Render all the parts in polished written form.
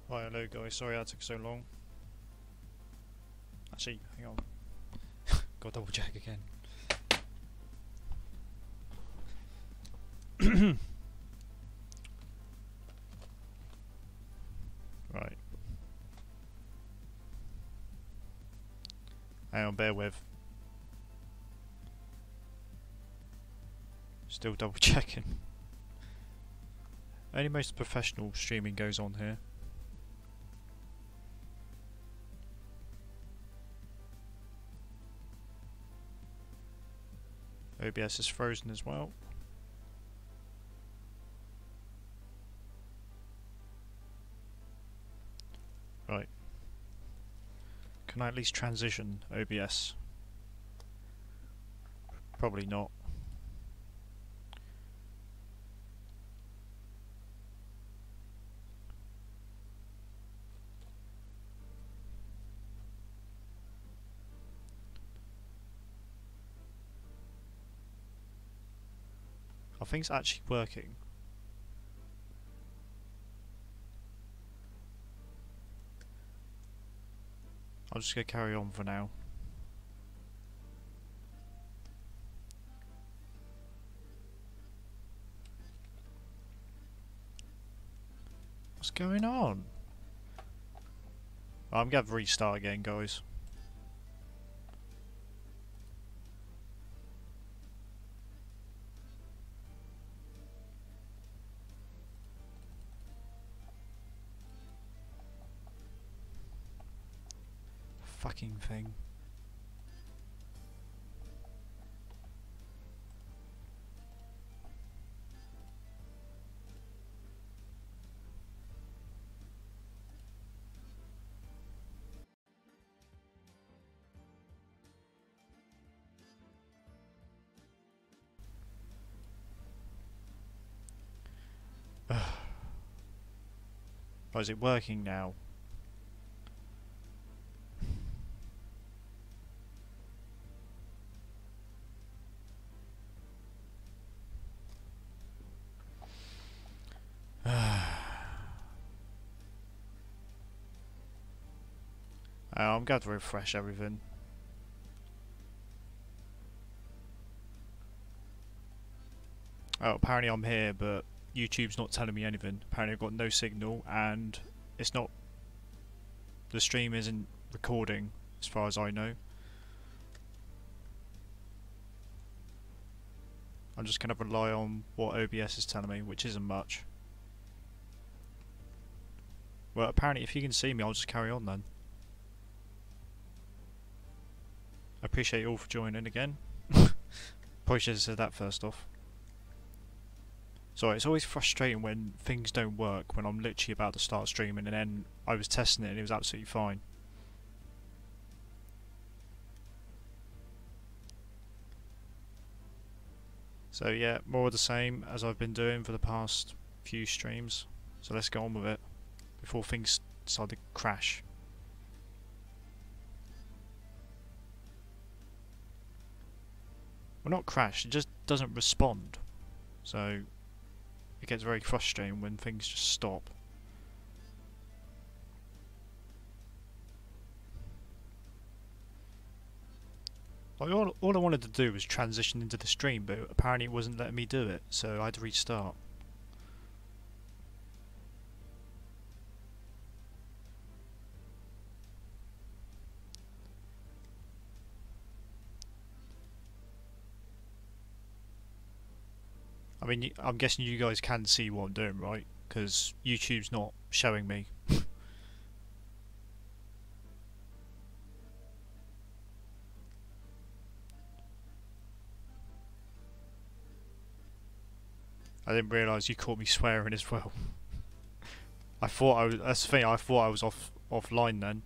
Hi, hello guys, sorry that took so long. Actually, hang on. Gotta double check again. Right. Hang on, bear with. Still double checking. Only most professional streaming goes on here. OBS is frozen as well. Right. Can I at least transition OBS? Probably not. I think it's actually working. I'm just gonna carry on for now. What's going on? I'm gonna restart again, guys. Fucking thing. Oh, is it working now? I'm going to refresh everything. Oh, apparently I'm here, but YouTube's not telling me anything. Apparently I've got no signal, and it's not... the stream isn't recording, as far as I know. I'm just going to rely on what OBS is telling me, which isn't much. Well, apparently if you can see me, I'll just carry on then. I appreciate you all for joining again. Probably should have said that first off. Sorry, it's always frustrating when things don't work when I'm literally about to start streaming, and then I was testing it and it was absolutely fine. So yeah, more of the same as I've been doing for the past few streams. So let's get on with it before things start to crash. Well, not crash, it just doesn't respond. So it gets very frustrating when things just stop. Like all I wanted to do was transition into the stream, but apparently it wasn't letting me do it, so I had to restart. I mean, I'm guessing you guys can see what I'm doing, right? Because YouTube's not showing me. I didn't realise you caught me swearing as well. I thought I was. That's the thing. I thought I was offline then.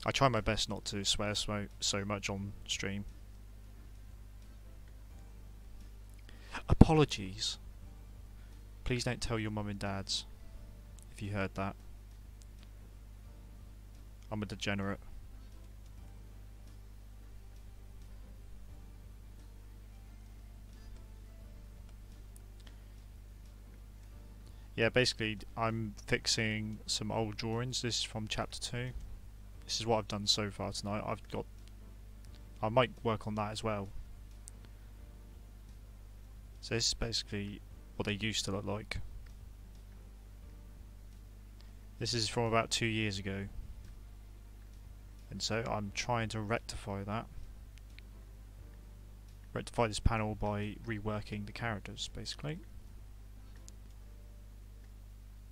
I try my best not to swear so much on stream. Apologies. Please don't tell your mum and dads if you heard that. I'm a degenerate. Yeah, basically I'm fixing some old drawings. This is from chapter 2. This is what I've done so far tonight. I might work on that as well. So this is basically what they used to look like. This is from about 2 years ago. And so I'm trying to rectify that. Rectify this panel by reworking the characters, basically.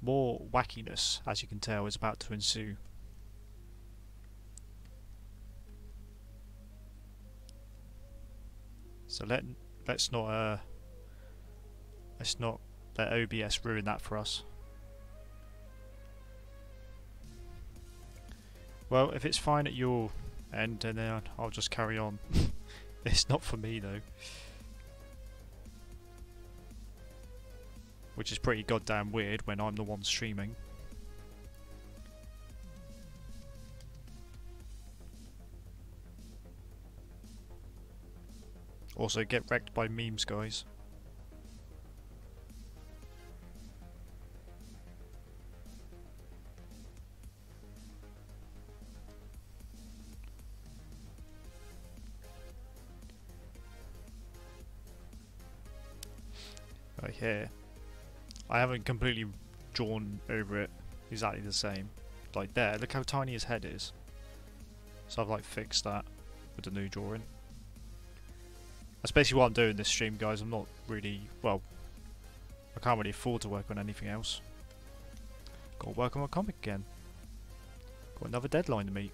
More wackiness, as you can tell, is about to ensue. So let's not let OBS ruin that for us. Well, if it's fine at your end, then I'll just carry on. It's not for me though. Which is pretty goddamn weird when I'm the one streaming. Also, get wrecked by memes, guys. Right here. I haven't completely drawn over it exactly the same. Like there, look how tiny his head is. So I've like fixed that with the new drawing. That's basically what I'm doing this stream, guys. I'm not really, well, I can't really afford to work on anything else. Gotta work on my comic again. Got another deadline to meet.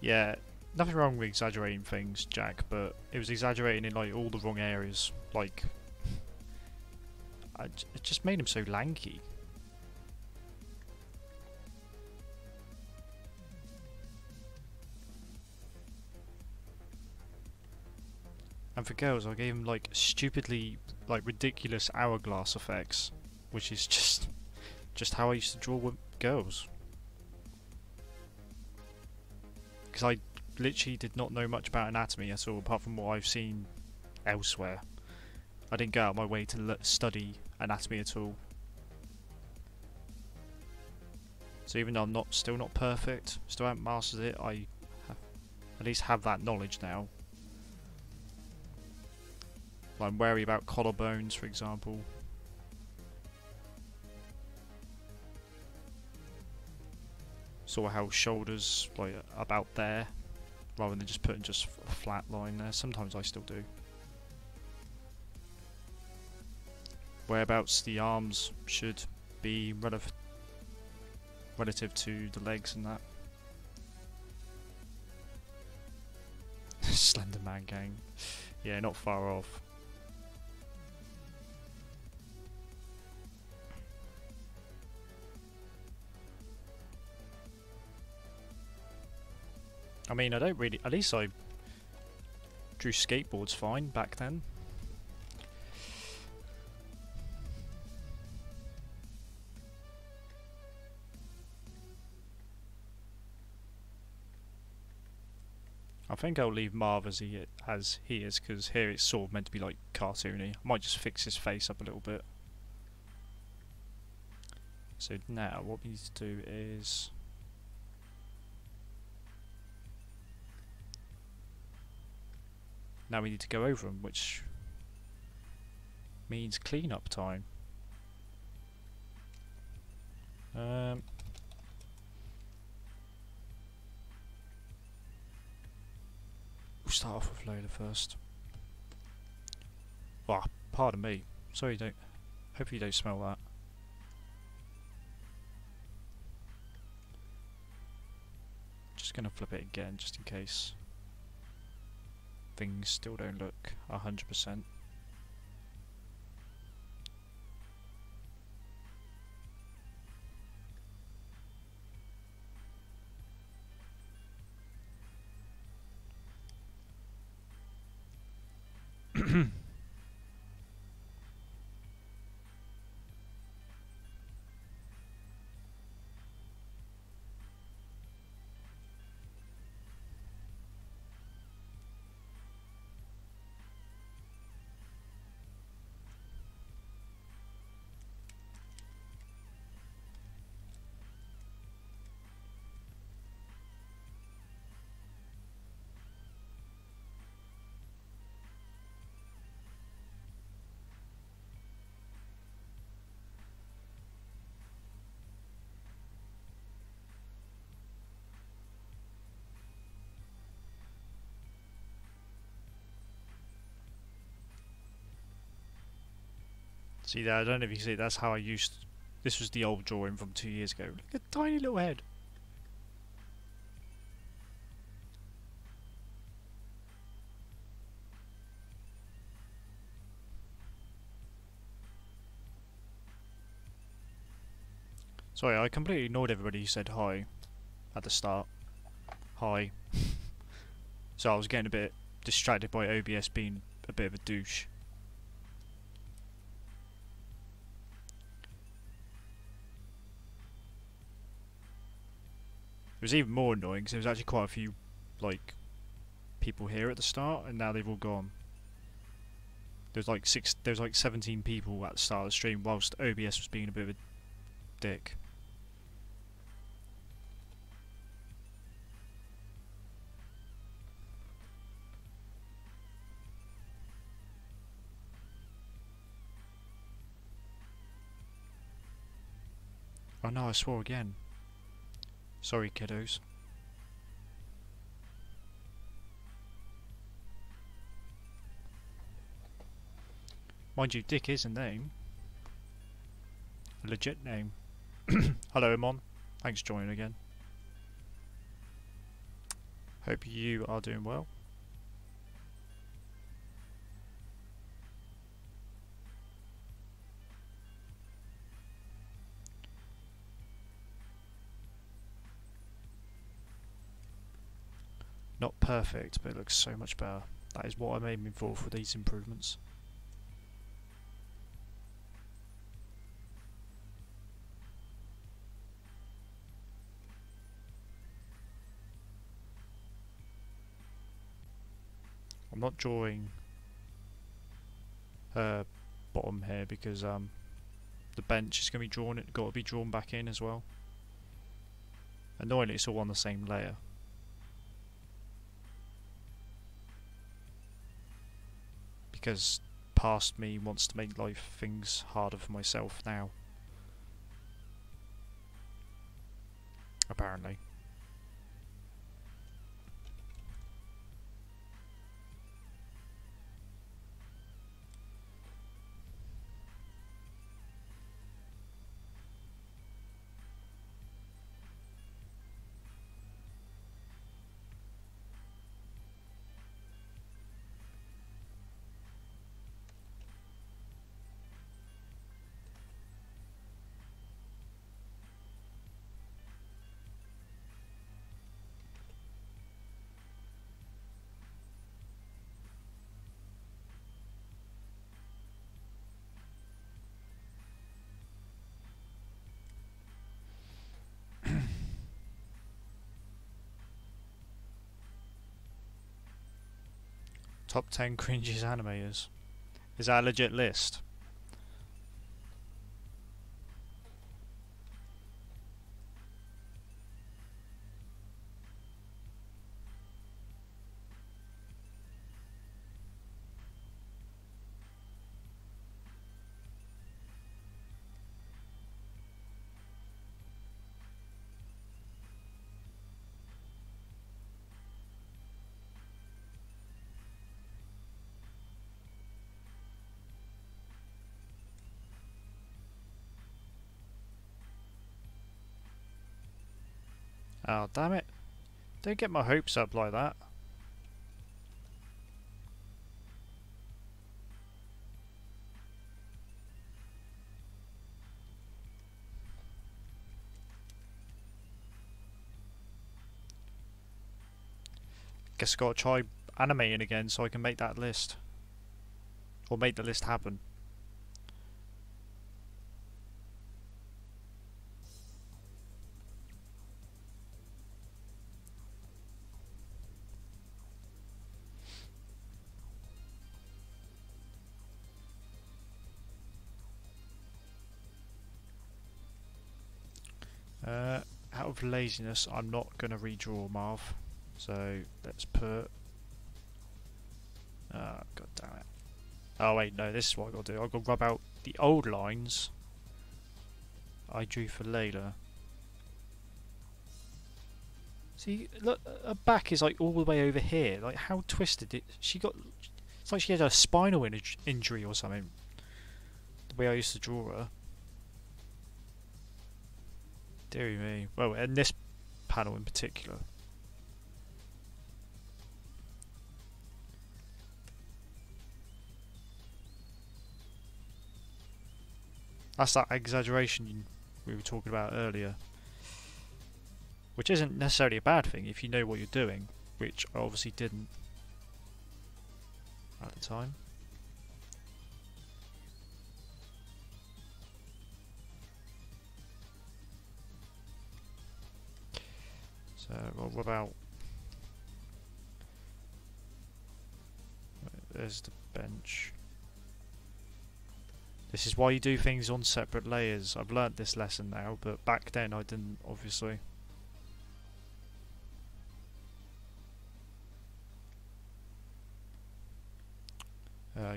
Yeah, nothing wrong with exaggerating things, Jack, but it was exaggerating in like all the wrong areas. Like, it just made him so lanky. And for girls, I gave him like stupidly, like ridiculous hourglass effects, which is just how I used to draw with girls. Because I literally did not know much about anatomy at all, apart from what I've seen elsewhere. I didn't go out of my way to study anatomy at all. So even though I'm still not perfect, still haven't mastered it, I at least have that knowledge now. I'm wary about collarbones, for example. Saw how shoulders, like, about there, rather than just putting just a flat line there. Sometimes I still do. Whereabouts the arms should be relative to the legs and that. Slenderman Gang. Yeah, not far off. I mean, I don't really... At least I drew skateboards fine back then. I think I'll leave Marv as he is, because here it's sort of meant to be like cartoony. I might just fix his face up a little bit. So now, what we need to do is... Now we need to go over them, which means clean-up time. We'll start off with Lola first. Ah, pardon me. Sorry, hopefully you don't smell that. Just gonna flip it again, just in case things still don't look 100%. See there, I don't know if you see, that's how I used... This was the old drawing from 2 years ago. Look at a tiny little head. Sorry, I completely ignored everybody who said hi at the start. Hi. So I was getting a bit distracted by OBS being a bit of a douche. It was even more annoying because there was actually quite a few, like, people here at the start, and now they've all gone. There's like 17 people at the start of the stream, whilst OBS was being a bit of a dick. Oh no, I swore again. Sorry, kiddos. Mind you, Dick is a name. A legit name. Hello, Amon. Thanks for joining again. Hope you are doing well. Not perfect, but it looks so much better. That is what I'm aiming for these improvements. I'm not drawing her bottom here because the bench is going to be drawn. It's got to be drawn back in as well. Annoyingly, it's all on the same layer. Because past me wants to make things harder for myself now. Apparently. Top 10 cringiest animators. Is that a legit list? Oh, damn it. Don't get my hopes up like that. Guess I gotta try animating again so I can make that list. Or make the list happen. Out of laziness, I'm not going to redraw Marv. So let's put... God damn it. Oh wait, no, this is what I've got to do. I've got to rub out the old lines I drew for Layla. See, look, her back is like all the way over here. Like, how twisted it... She got... It's like she had a spinal injury or something. The the way I used to draw her. Deary me. Well, in this panel in particular. That's that exaggeration we were talking about earlier. Which isn't necessarily a bad thing if you know what you're doing, which I obviously didn't at the time. So, well, what about... There's the bench. This is why you do things on separate layers. I've learnt this lesson now, but back then I didn't, obviously.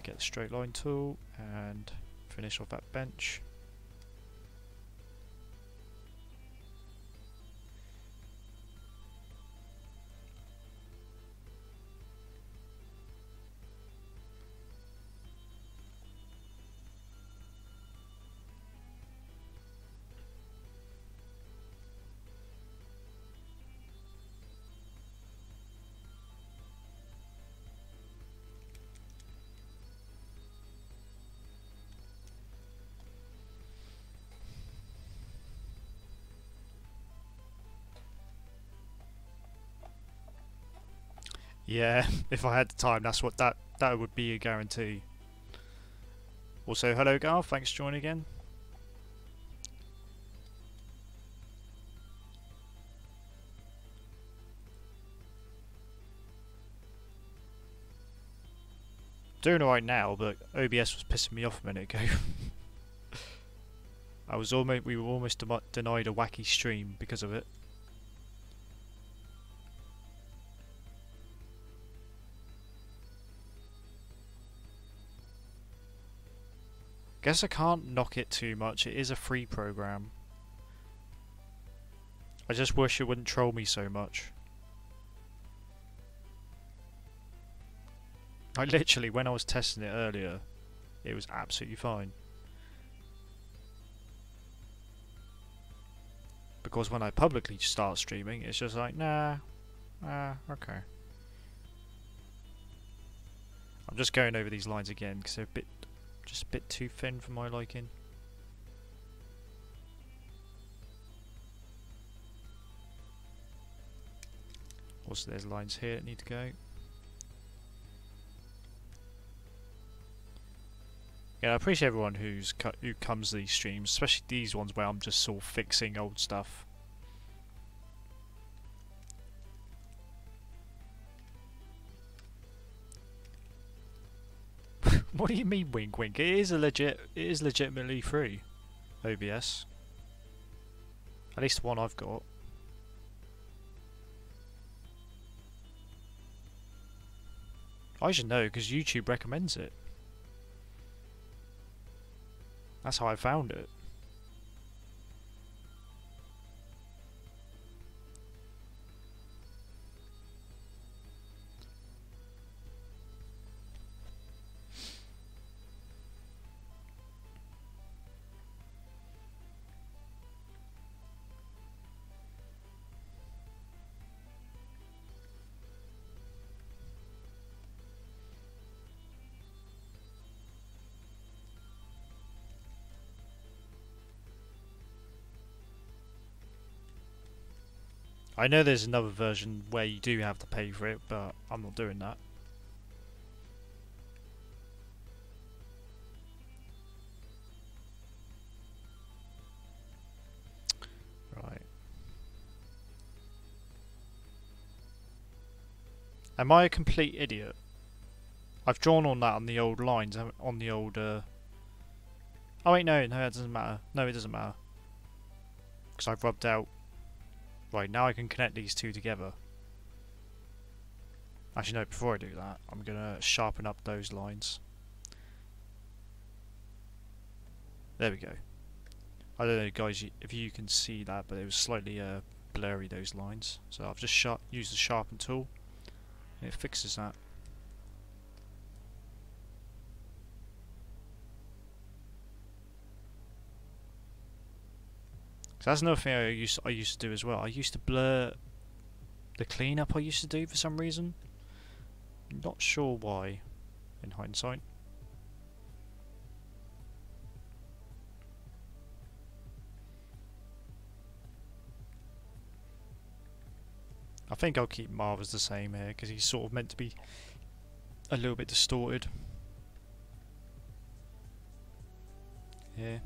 Get the straight line tool and finish off that bench. Yeah, if I had the time, that's what that would be a guarantee. Also, hello Garth, thanks for joining again. Doing alright now, but OBS was pissing me off a minute ago. We were almost denied a wacky stream because of it. Guess I can't knock it too much, it is a free program. I just wish it wouldn't troll me so much. I literally, when I was testing it earlier, it was absolutely fine. Because when I publicly start streaming, it's just like, nah, okay. I'm just going over these lines again because they're just a bit too thin for my liking. Also, there's lines here that need to go. Yeah, I appreciate everyone who comes to these streams, especially these ones where I'm just sort of fixing old stuff. What do you mean, wink, wink? It is legitimately free, OBS. At least the one I've got. I should know because YouTube recommends it. That's how I found it. I know there's another version where you do have to pay for it, but I'm not doing that. Right. Am I a complete idiot? I've drawn on that on the old lines, on the old... Oh wait, no, that doesn't matter. No, it doesn't matter. Because I've rubbed out... Right, now I can connect these two together. Actually, no, before I do that, I'm going to sharpen up those lines. There we go. I don't know, guys, if you can see that, but it was slightly blurry, those lines. So I've just used the sharpen tool, and it fixes that. 'Cause that's another thing I used to do as well. I used to blur the cleanup I used to do for some reason. Not sure why, in hindsight. I think I'll keep Marv as the same here because he's sort of meant to be a little bit distorted. Yeah.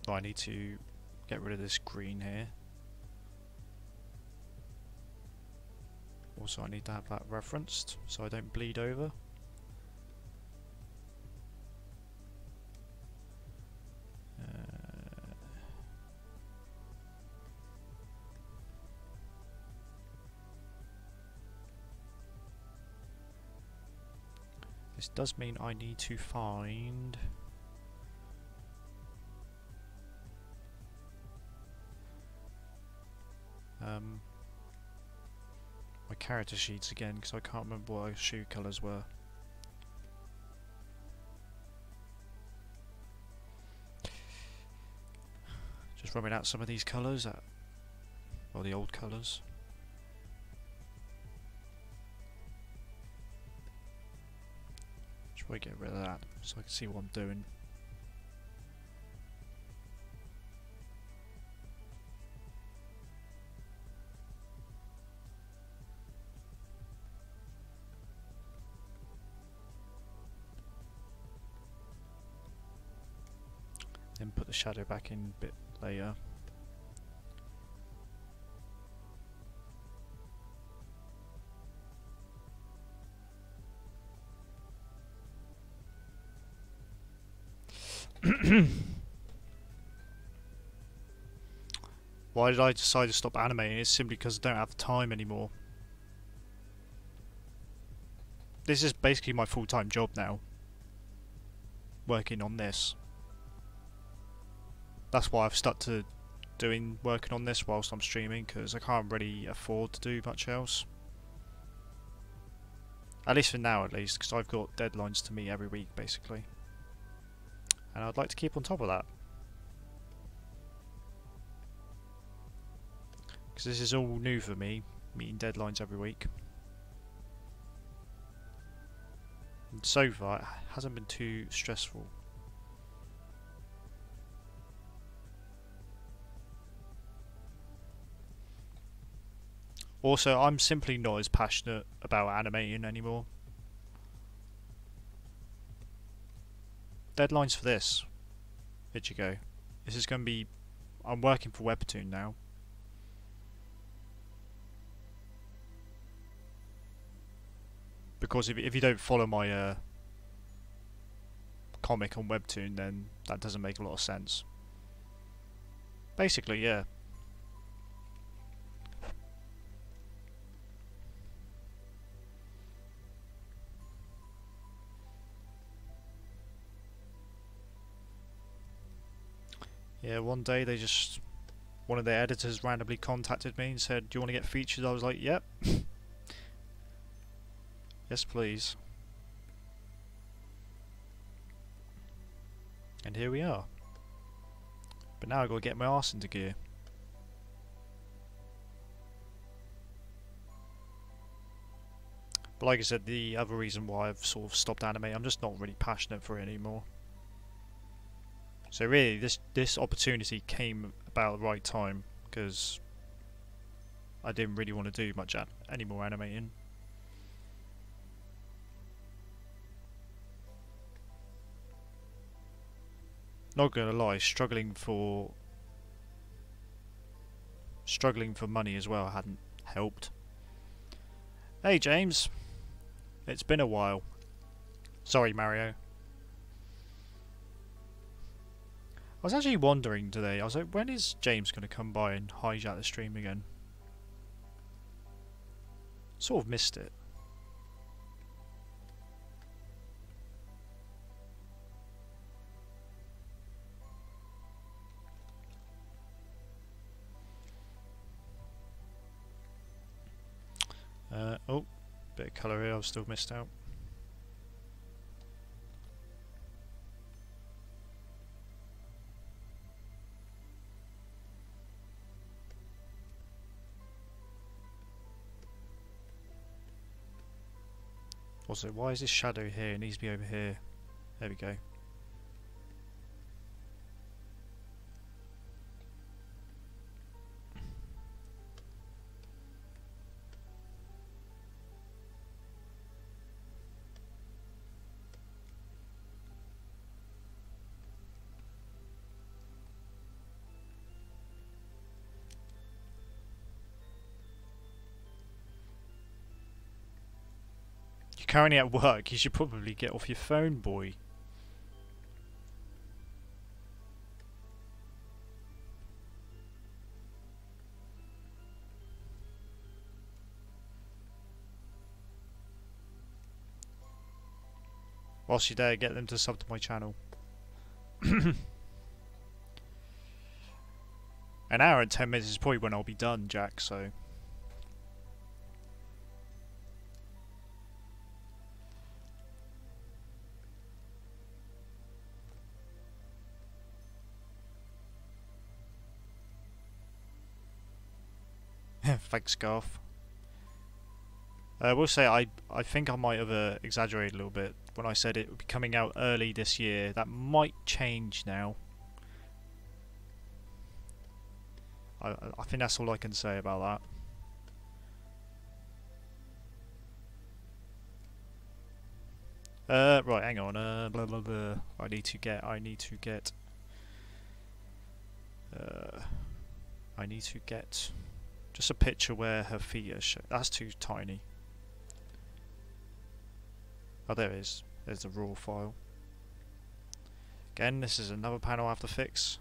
Oh, I need to get rid of this green here. Also, I need to have that referenced so I don't bleed over. This does mean I need to find my character sheets again because I can't remember what our shoe colours were. Just rubbing out some of these colours, well, the old colours. Try to get rid of that so I can see what I'm doing. Then put the shadow back in a bit later. Why did I decide to stop animating? It's simply because I don't have the time anymore. This is basically my full-time job now. Working on this. That's why I've stuck to working on this whilst I'm streaming, because I can't really afford to do much else. At least for now, at least, because I've got deadlines to meet every week, basically. And I'd like to keep on top of that. Because this is all new for me, meeting deadlines every week. And so far, it hasn't been too stressful. Also, I'm simply not as passionate about animating anymore. Deadlines for this. Here you go. This is going to be... I'm working for Webtoon now. Because if you don't follow my comic on Webtoon, then that doesn't make a lot of sense. Basically, yeah. Yeah, one day they just... one of their editors randomly contacted me and said, "Do you want to get featured?" I was like, "Yep." Yes, please. And here we are. But now I've got to get my arse into gear. But like I said, the other reason why I've sort of stopped animating, I'm just not really passionate for it anymore. So really, this opportunity came about the right time, because I didn't really want to do much any more animating. Not gonna lie, struggling for money as well hadn't helped. Hey James, it's been a while. Sorry Mario. I was actually wondering today, I was like, when is James going to come by and hijack the stream again? Sort of missed it. Oh, bit of colour here, I've still missed out. Also, why is this shadow here? It needs to be over here. There we go. You're currently at work. You should probably get off your phone, boy. Whilst you're there, get them to sub to my channel. An hour and 10 minutes is probably when I'll be done, Jack, so... Thanks, Garth. I will say I think I might have exaggerated a little bit when I said it would be coming out early this year. That might change now. I think that's all I can say about that. Right, hang on. Blah blah blah. I need to get just a picture where her feet are shown. That's too tiny. Oh, there it is. There's the raw file. Again, this is another panel I have to fix.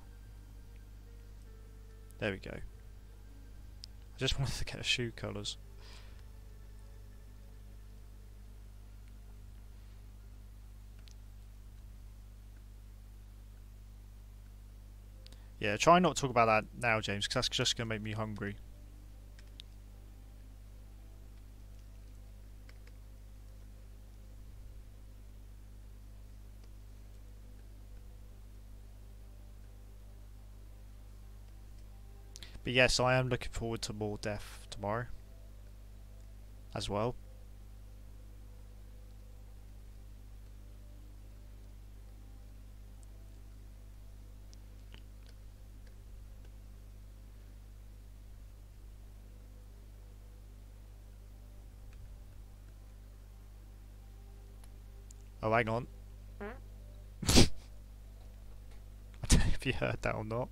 There we go. I just wanted to get the shoe colours. Yeah, try not to talk about that now, James, because that's just going to make me hungry. But yes, I am looking forward to more death tomorrow as well. Oh, hang on. I don't know if you heard that or not.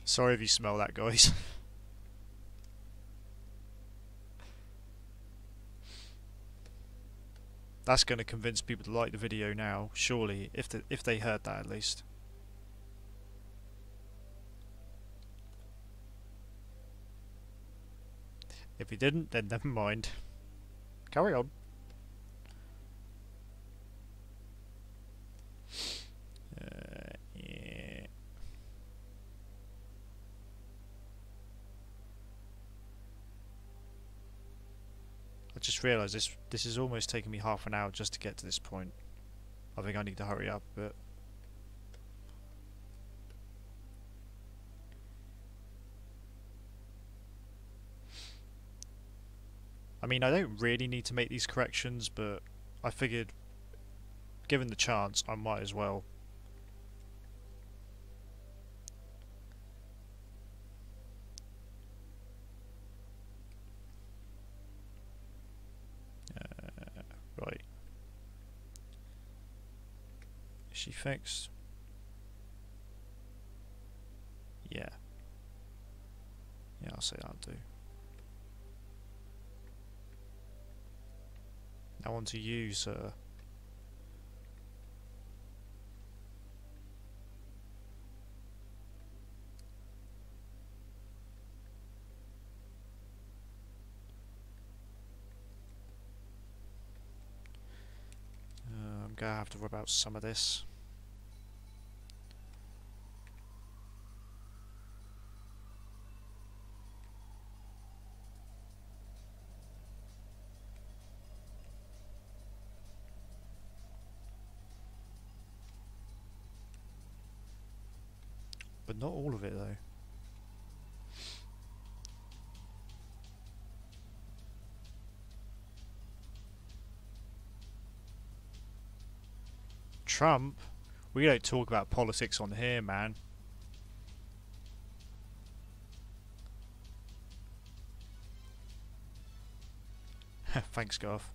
Sorry if you smell that, guys. That's going to convince people to like the video now, surely, if they heard that at least. If you didn't, then never mind. Carry on. Yeah. I just realised this is almost taking me half an hour just to get to this point. I think I need to hurry up a bit. I mean, I don't really need to make these corrections, but I figured, given the chance, I might as well. Right. Is she fixed? Yeah. Yeah, I'll say that'll do. I want to use I'm gonna have to rub out some of this. But not all of it though. Trump? We don't talk about politics on here, man. Thanks, Garth.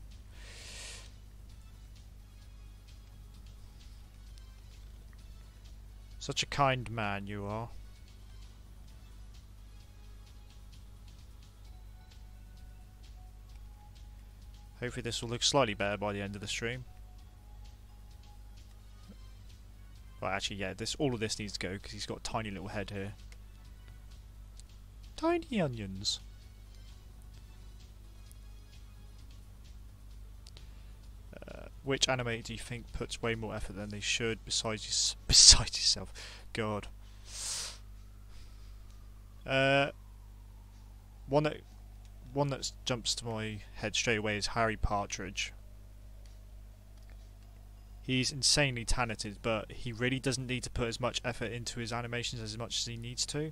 Such a kind man you are. Hopefully this will look slightly better by the end of the stream. Well, actually, yeah, all of this needs to go because he's got a tiny little head here. Tiny onions. Which animator do you think puts way more effort than they should besides yourself? God. One that jumps to my head straight away is Harry Partridge. He's insanely talented, but he really doesn't need to put as much effort into his animations as much as he needs to.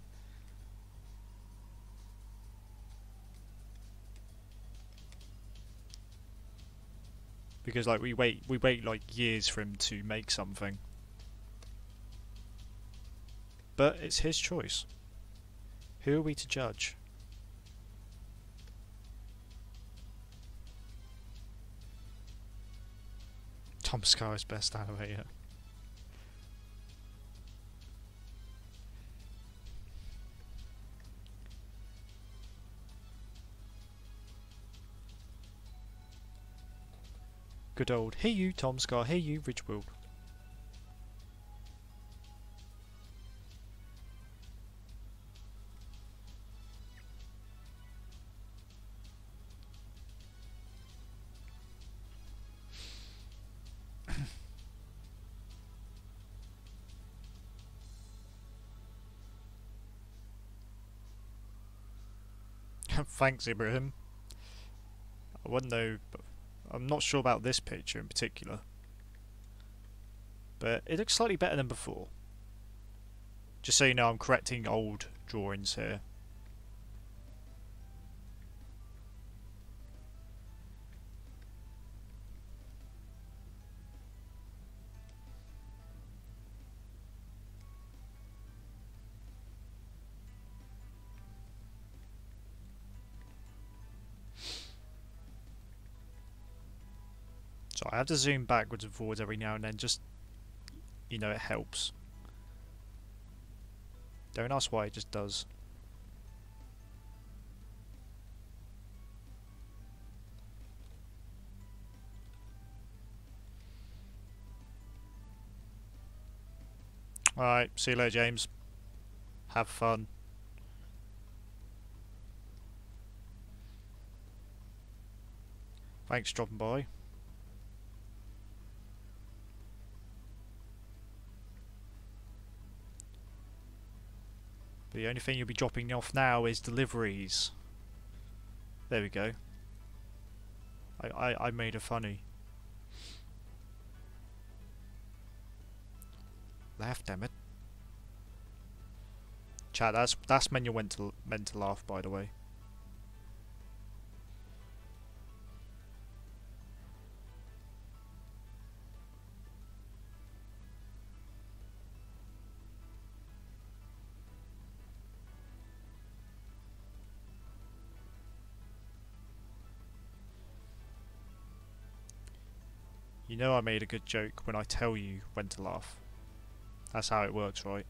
Because like we wait like years for him to make something. But it's his choice. Who are we to judge? Tom Scar's best animator. Good old, hey you Tom Scar, hey you Ridgewood. Thanks, Ibrahim. I wouldn't know, but I'm not sure about this picture in particular. But it looks slightly better than before. Just so you know, I'm correcting old drawings here. So I have to zoom backwards and forwards every now and then, just, you know, it helps. Don't ask why, it just does. Alright, see you later, James. Have fun. Thanks for dropping by. The only thing you'll be dropping off now is deliveries. There we go. I made a funny. Laugh, damn it. Chat, that's when you're meant to laugh, by the way. You know I made a good joke when I tell you when to laugh. That's how it works, right?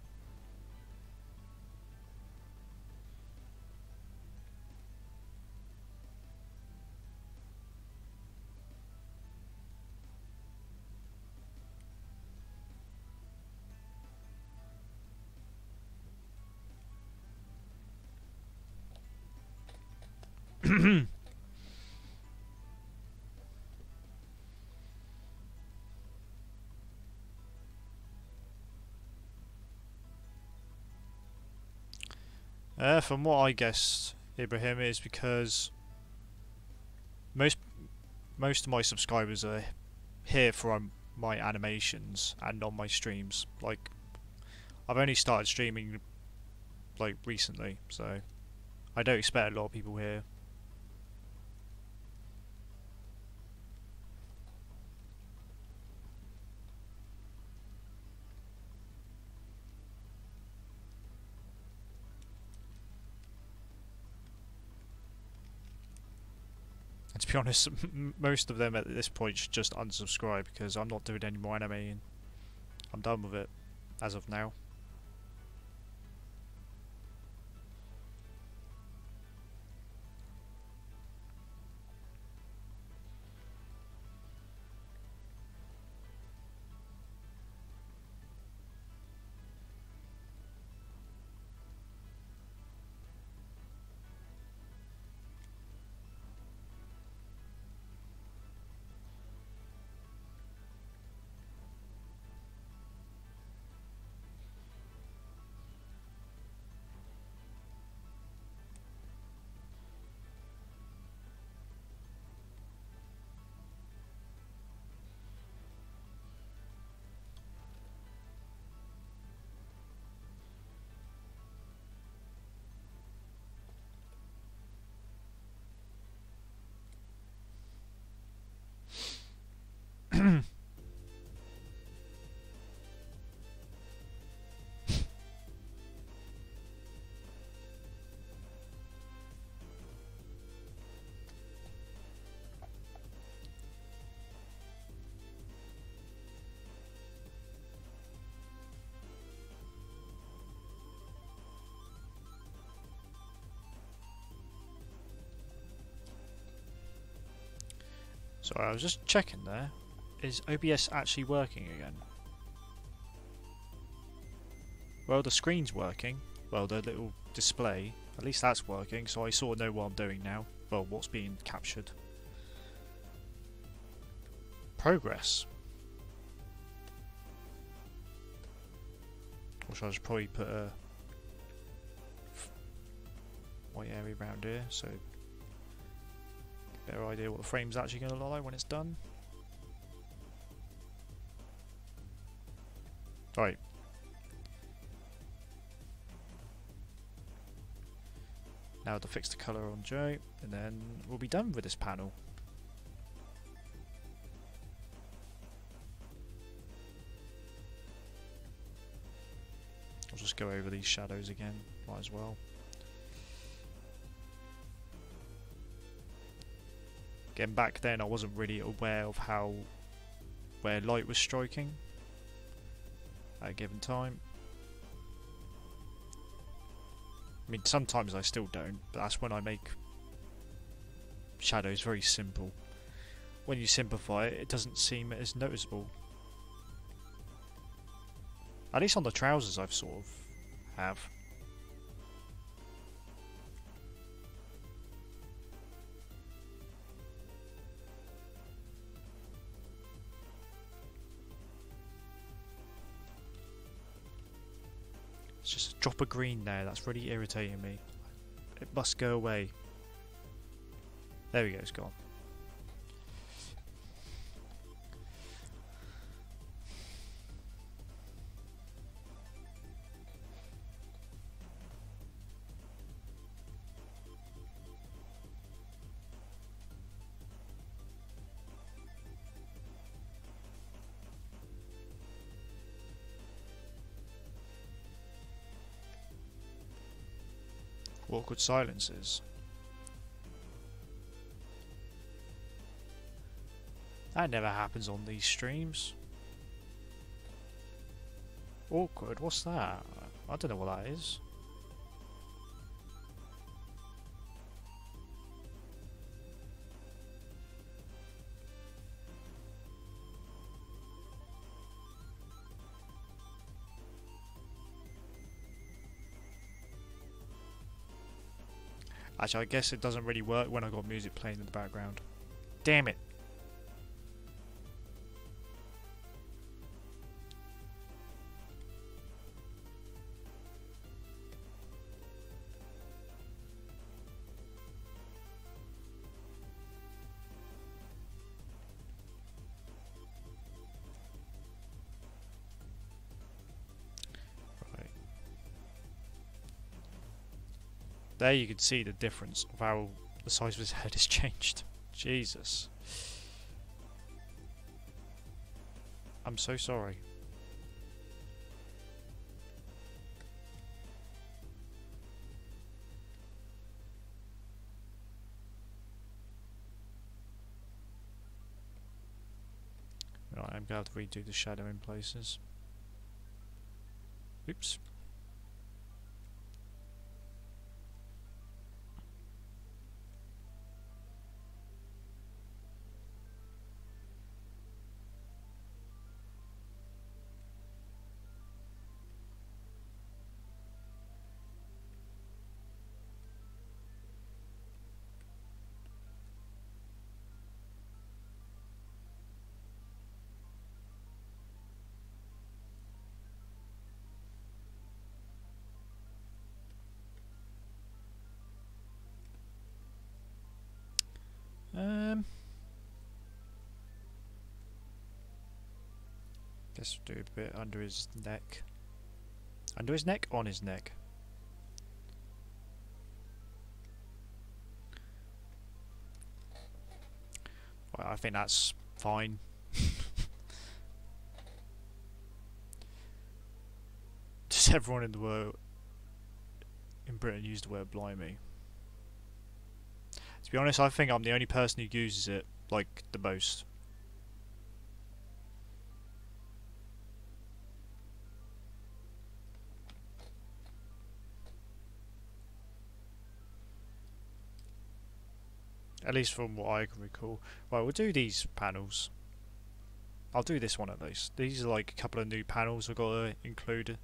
From what I guessed, Ibrahim, is because most of my subscribers are here for my animations and on my streams. Like, I've only started streaming like recently, so I don't expect a lot of people here. be honest, most of them at this point should just unsubscribe because I'm not doing any more anime and I'm done with it as of now. So I was just checking there. Is OBS actually working again? Well, the screen's working. Well, the little display, at least that's working, so I sort of know what I'm doing now. Well, what's being captured. Progress. Or should I just probably put a white area around here, so better idea what the frame's actually going to look like when it's done. Right. Now to fix the colour on Joe, and then we'll be done with this panel. I'll just go over these shadows again, might as well. Again, back then I wasn't really aware of where light was striking at a given time. I mean, sometimes I still don't, but that's when I make shadows very simple. When you simplify it, it doesn't seem as noticeable. At least on the trousers I've sort of have. It's just a drop of green there, that's really irritating me. It must go away. There we go, it's gone. Awkward silences. That never happens on these streams. Awkward, what's that? I don't know what that is. Actually, I guess it doesn't really work when I've got music playing in the background. Damn it! There you can see the difference of how the size of his head has changed. Jesus. I'm so sorry. I'm going to have to redo the shadow in places. Oops. Guess we'll do a bit under his neck. Under his neck? On his neck. Well, I think that's fine. Does everyone in the world in Britain use the word blimey? To be honest, I think I'm the only person who uses it like the most. At least from what I can recall. Right, we'll do these panels. I'll do this one at least. These are like a couple of new panels I've got to include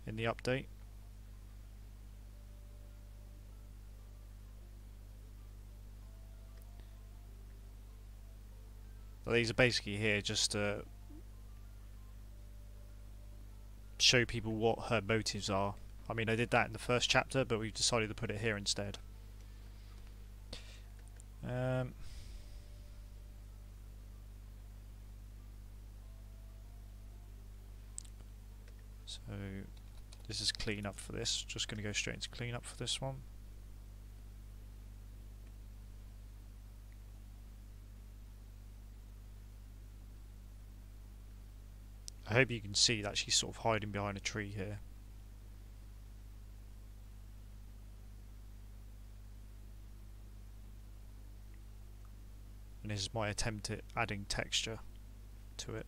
in the update. But these are basically here just to show people what her motives are. I mean, I did that in the first chapter, but we've decided to put it here instead. So this is clean up for this. Just going to go straight into clean up for this one. I hope you can see that she's sort of hiding behind a tree here. And this is my attempt at adding texture to it.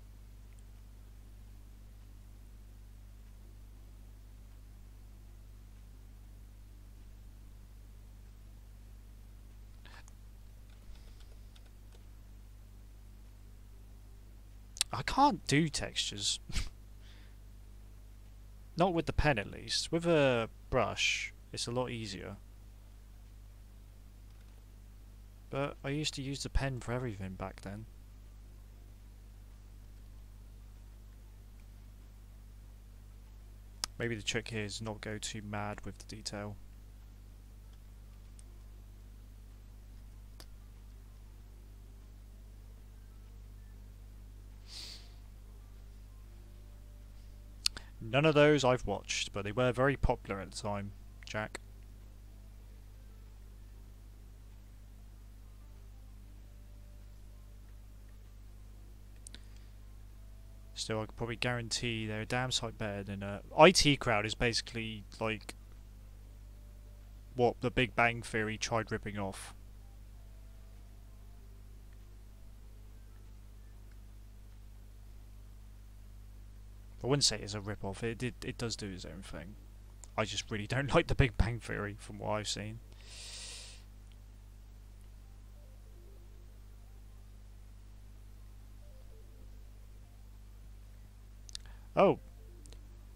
I can't do textures. Not with the pen at least. With a brush it's a lot easier. But I used to use the pen for everything back then. Maybe the trick here is not go too mad with the detail. None of those I've watched, but they were very popular at the time, Jack. Still, I could probably guarantee they're a damn sight better than IT Crowd is basically like what the Big Bang Theory tried ripping off. I wouldn't say it's a rip-off. It does do its own thing. I just really don't like the Big Bang Theory from what I've seen. Oh,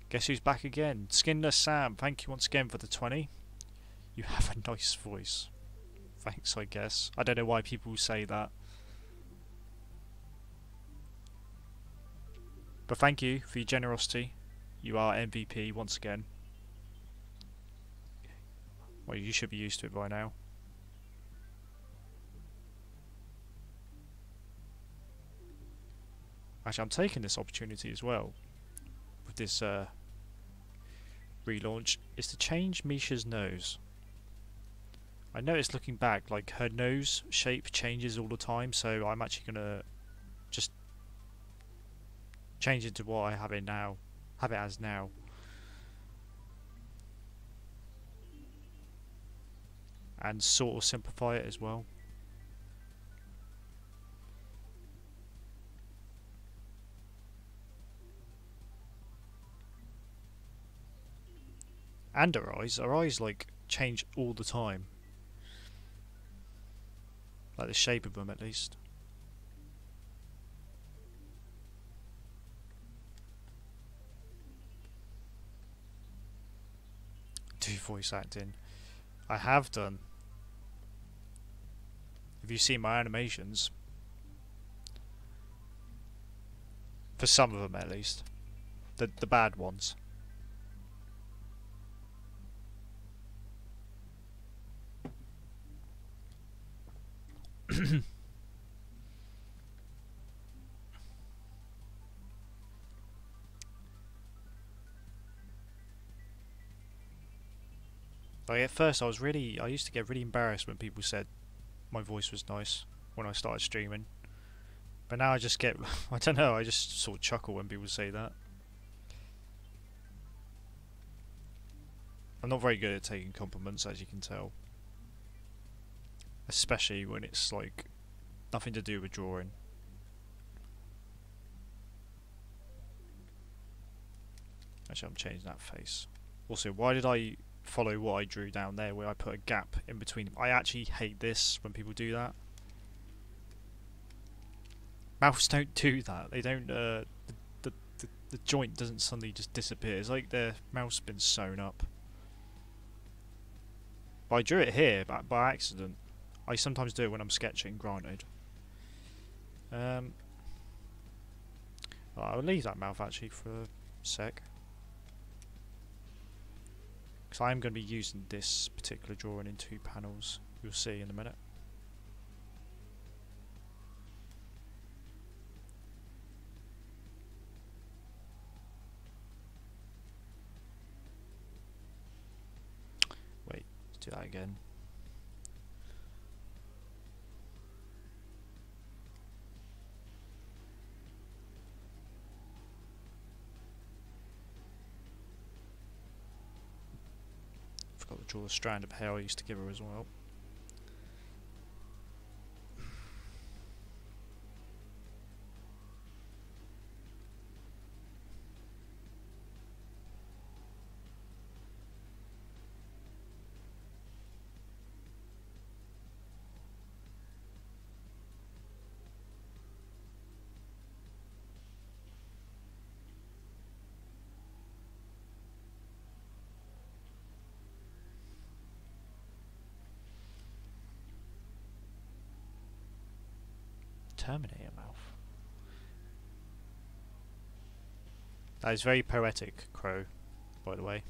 guess who's back again? Skinless Sam, thank you once again for the 20. You have a nice voice. Thanks, I guess. I don't know why people say that. But thank you for your generosity. You are MVP once again. Well, you should be used to it by now. Actually, I'm taking this opportunity as well with this relaunch is to change Misha's nose. I noticed looking back, like her nose shape changes all the time, so I'm actually gonna just change it to what I have it now. Have it as now. And sort of simplify it as well. And our eyes like change all the time. Like the shape of them at least. Do voice acting. I have done. Have you seen my animations? For some of them at least. The bad ones. Like at first I used to get really embarrassed when people said my voice was nice when I started streaming. But now I just get, I don't know, I just sort of chuckle when people say that. I'm not very good at taking compliments, as you can tell. Especially when it's like nothing to do with drawing. Actually, I'm changing that face. Also, why did I follow what I drew down there where I put a gap in between them? I actually hate this when people do that. Mouths don't do that. They don't, the joint doesn't suddenly just disappear. It's like their mouth's been sewn up. But I drew it here by accident. I sometimes do it when I'm sketching, granted. I'll leave that mouth actually for a sec. Because I am going to be using this particular drawing in 2 panels. You'll see in a minute. Wait, let's do that again. Forgot to draw the strand of hair I used to give her as well. Terminator mouth. That is very poetic, Crow, by the way.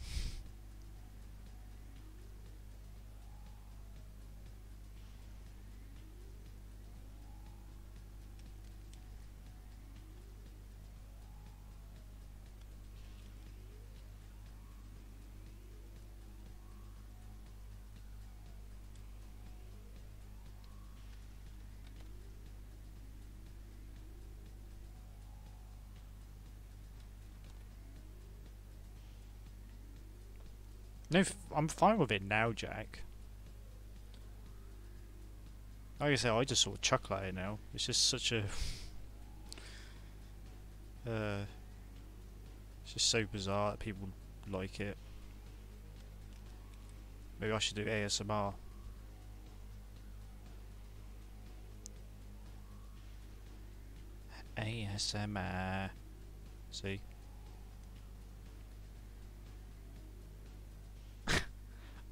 No, I'm fine with it now, Jack. Like I say, I just sort of chuckle at it now. It's just such a... it's just so bizarre that people like it. Maybe I should do ASMR. ASMR. See?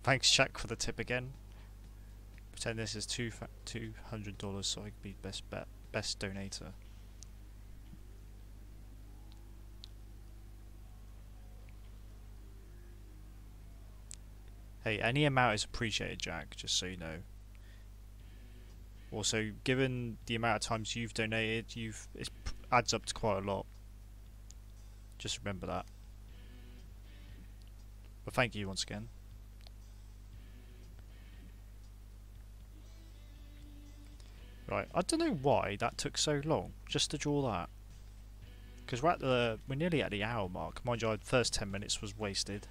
Thanks, Jack, for the tip again. Pretend this is $200 so I can be best donator. Hey, any amount is appreciated, Jack, just so you know. Also, given the amount of times you've donated, it adds up to quite a lot. Just remember that. But thank you once again. Right, I don't know why that took so long just to draw that. Because we're nearly at the hour mark. Mind you, the first 10 minutes was wasted.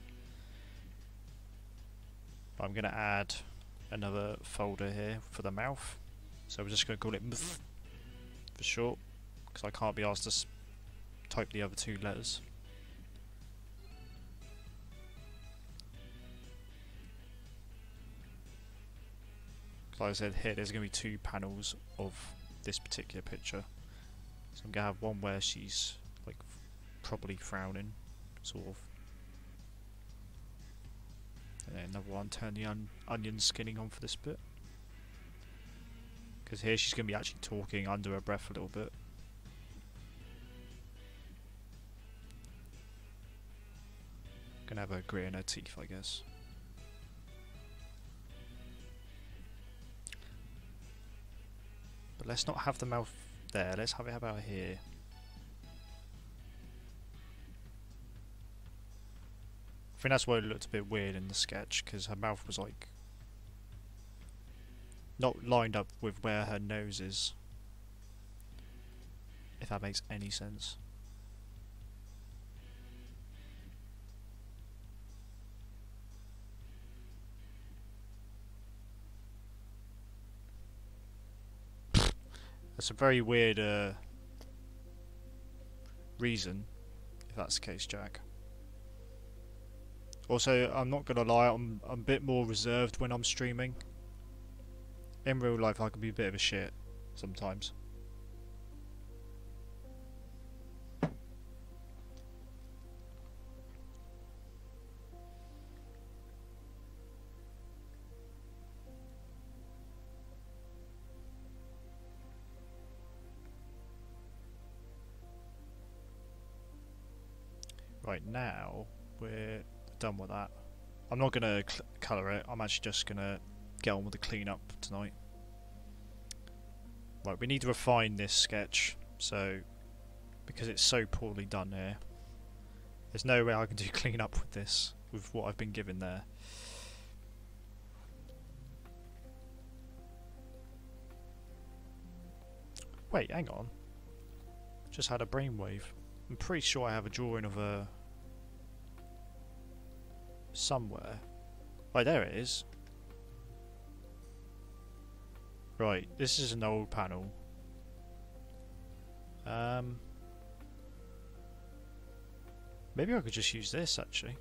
I'm going to add another folder here for the mouth. So we're just going to call it MF for short. Because I can't be asked to type the other 2 letters. Like I said here, there's going to be 2 panels of this particular picture. So I'm going to have one where she's like probably frowning, sort of. And then another one, turn the onion skinning on for this bit. Because here she's going to be actually talking under her breath a little bit. Gonna have a grit in her teeth, I guess. But let's not have the mouth there, let's have it about here. I think that's why it looked a bit weird in the sketch, because her mouth was like not lined up with where her nose is. If that makes any sense. That's a very weird reason, if that's the case, Jack. Also, I'm not gonna lie, I'm a bit more reserved when I'm streaming. In real life, I can be a bit of a shit sometimes. Right now, we're done with that. I'm not going to colour it, I'm actually just going to get on with the clean-up tonight. Right, we need to refine this sketch, so because it's so poorly done here, there's no way I can do clean-up with this, with what I've been given there. Wait, hang on. Just had a brainwave. I'm pretty sure I have a drawing of a somewhere. Right, there it is. Right, this is an old panel. Maybe I could just use this actually.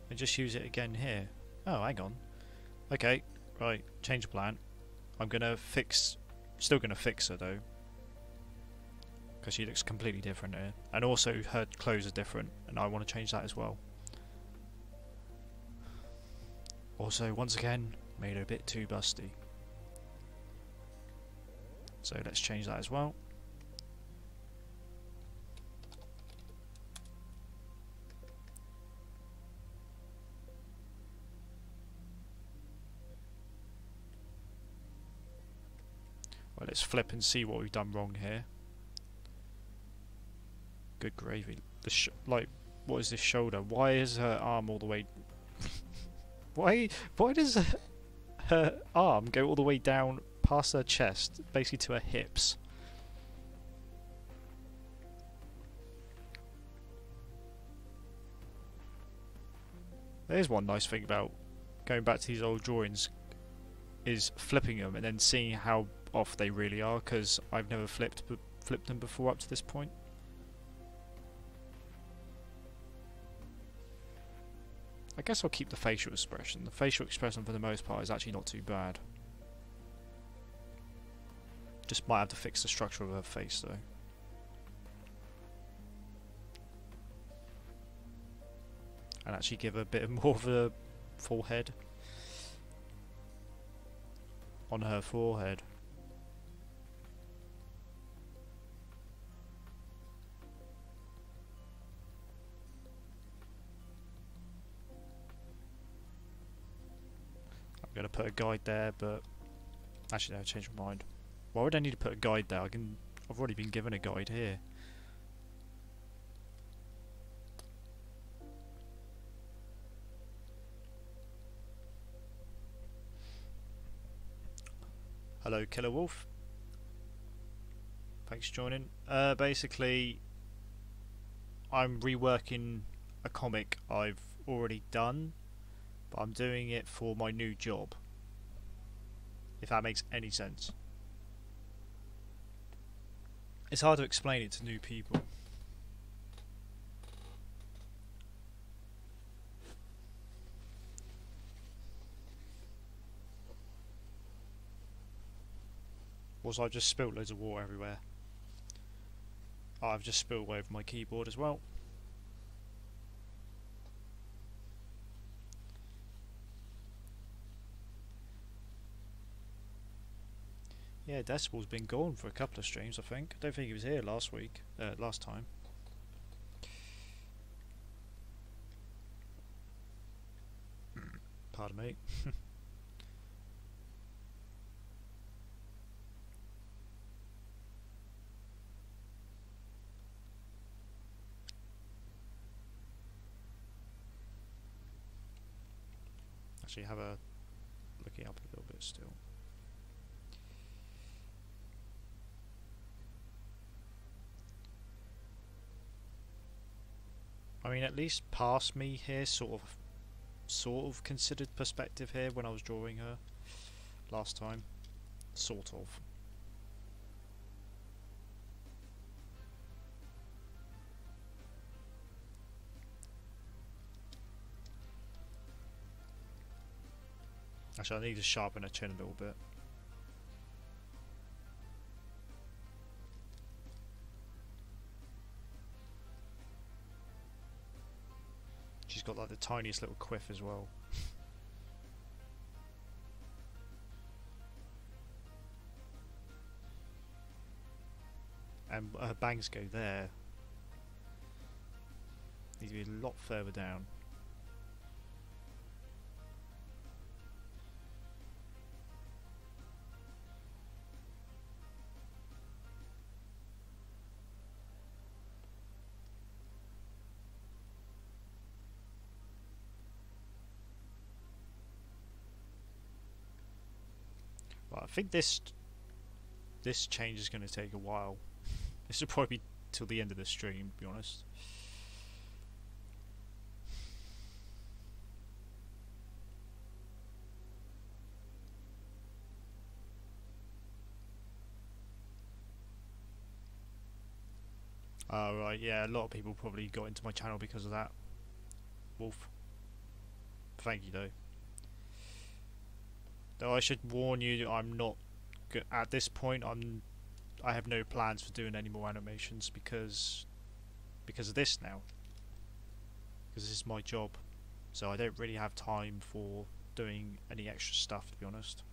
And just use it again here. Oh, hang on. Okay, right, change of plan. I'm gonna fix. Still gonna fix her though, because she looks completely different here, and also her clothes are different, and I want to change that as well. Also, once again, made her a bit too busty, so let's change that as well. Well, let's flip and see what we've done wrong here. Good gravy. Like, what is this shoulder? Why is her arm all the way... Why does her arm go all the way down past her chest, basically to her hips? There's one nice thing about going back to these old drawings, is flipping them and then seeing how off they really are, because I've never flipped them before up to this point. I guess I'll keep the facial expression. The facial expression for the most part is actually not too bad. Just might have to fix the structure of her face though. And actually give her a bit more of a forehead. On her forehead. I'm gonna put a guide there, but actually no, I changed my mind. Why would I need to put a guide there? I've already been given a guide here. Hello, Killer Wolf. Thanks for joining. Basically, I'm reworking a comic I've already done, but I'm doing it for my new job. If that makes any sense. It's hard to explain it to new people. Also, I've just spilled loads of water everywhere. Oh, I've just spilled over my keyboard as well. Yeah, Decibel's been gone for a couple of streams, I think. I don't think he was here last week, last time. Pardon me. Actually, have a looking up a little bit still. I mean, at least past me here sort of considered perspective here when I was drawing her last time. Sort of. Actually, I need to sharpen her chin a little bit. She's got like the tiniest little quiff as well. And her bangs go there. Need to be a lot further down. Right, I think this change is going to take a while. This will probably be till the end of the stream, to be honest. Right, yeah, a lot of people probably got into my channel because of that. Wolf. Thank you, though. Though I should warn you, I'm not at this point. I have no plans for doing any more animations because of this now. Because this is my job, so I don't really have time for doing any extra stuff, to be honest.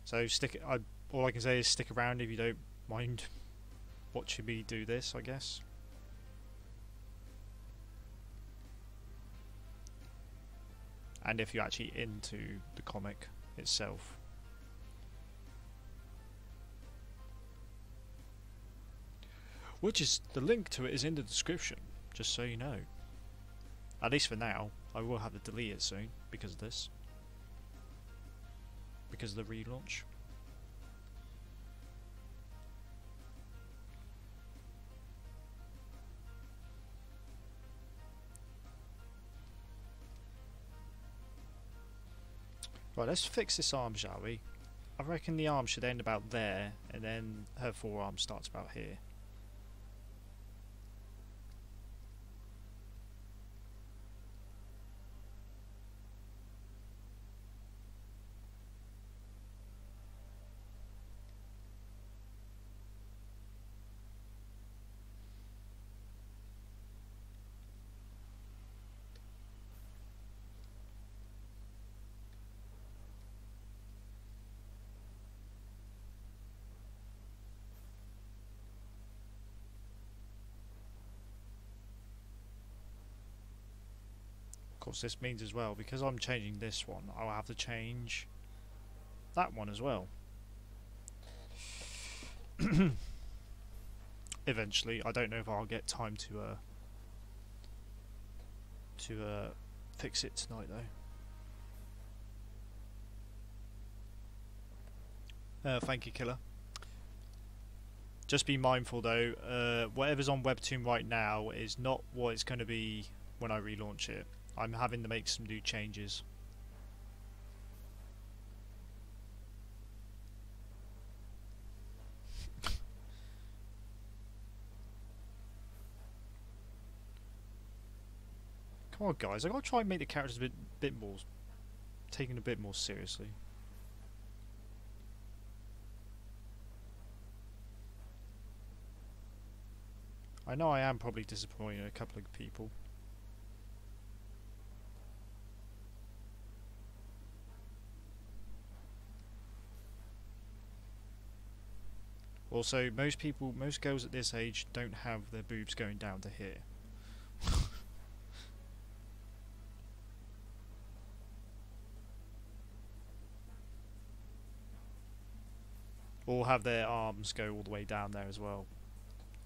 So all I can say is stick around if you don't mind watching me do this, I guess. And if you're actually into the comic itself. Which is, the link to it is in the description, just so you know. At least for now. I will have to delete it soon because of this. Because of the relaunch. Right, let's fix this arm, shall we? I reckon the arm should end about there, and then her forearm starts about here. Of course, this means as well, because I'm changing this one, I'll have to change that one as well. Eventually, I don't know if I'll get time to fix it tonight though. Thank you, Killer. Just be mindful though, whatever's on Webtoon right now is not what it's going to be when I relaunch it. I'm having to make some new changes. Come on guys, I gotta try and make the characters a bit more taken a bit more seriously. I know I am probably disappointing a couple of people. Also, most girls at this age don't have their boobs going down to here. Or have their arms go all the way down there as well.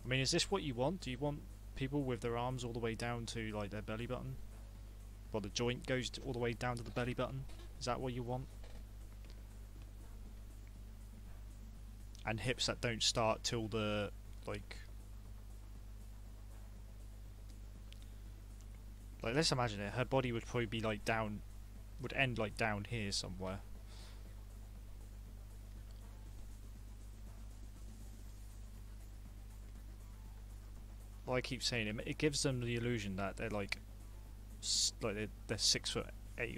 I mean, is this what you want? Do you want people with their arms all the way down to like their belly button? Well, the joint goes all the way down to the belly button? Is that what you want? And hips that don't start till the, like, let's imagine it, her body would probably be like down, would end like down here somewhere. Like I keep saying, it gives them the illusion that they're like they're 6'8"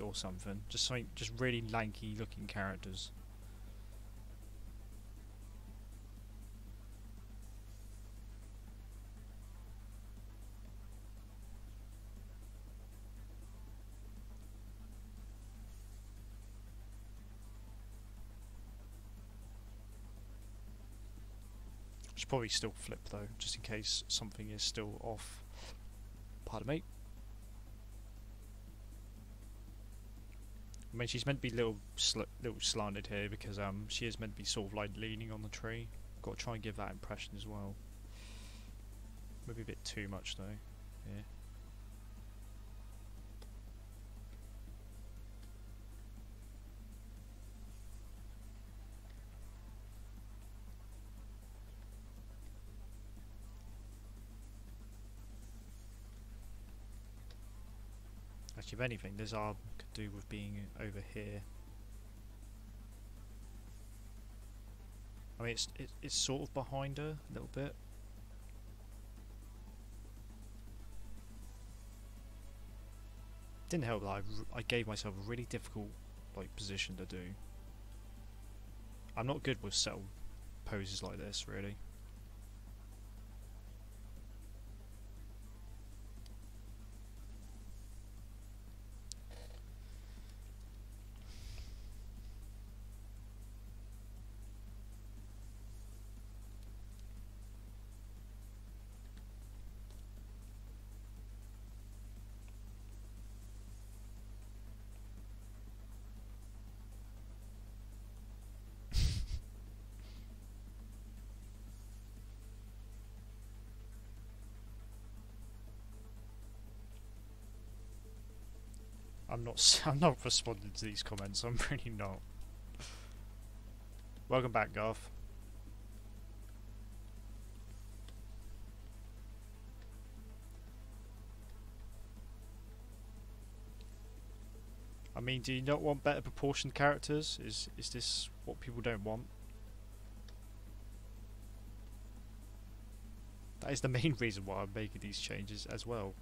or something, just really lanky looking characters. Should probably still flip though, just in case something is still off. Pardon me. I mean, she's meant to be little slanted here because she is meant to be sort of like leaning on the tree. Got to try and give that impression as well. Maybe a bit too much though. Yeah. Actually, if anything, this arm could do with being over here. I mean, it's sort of behind her a little bit. Didn't help that I gave myself a really difficult like position to do. I'm not good with settled poses like this, really. I'm not responding to these comments. I'm really not. Welcome back, Garth. I mean, do you not want better proportioned characters? Is this what people don't want? That is the main reason why I'm making these changes as well.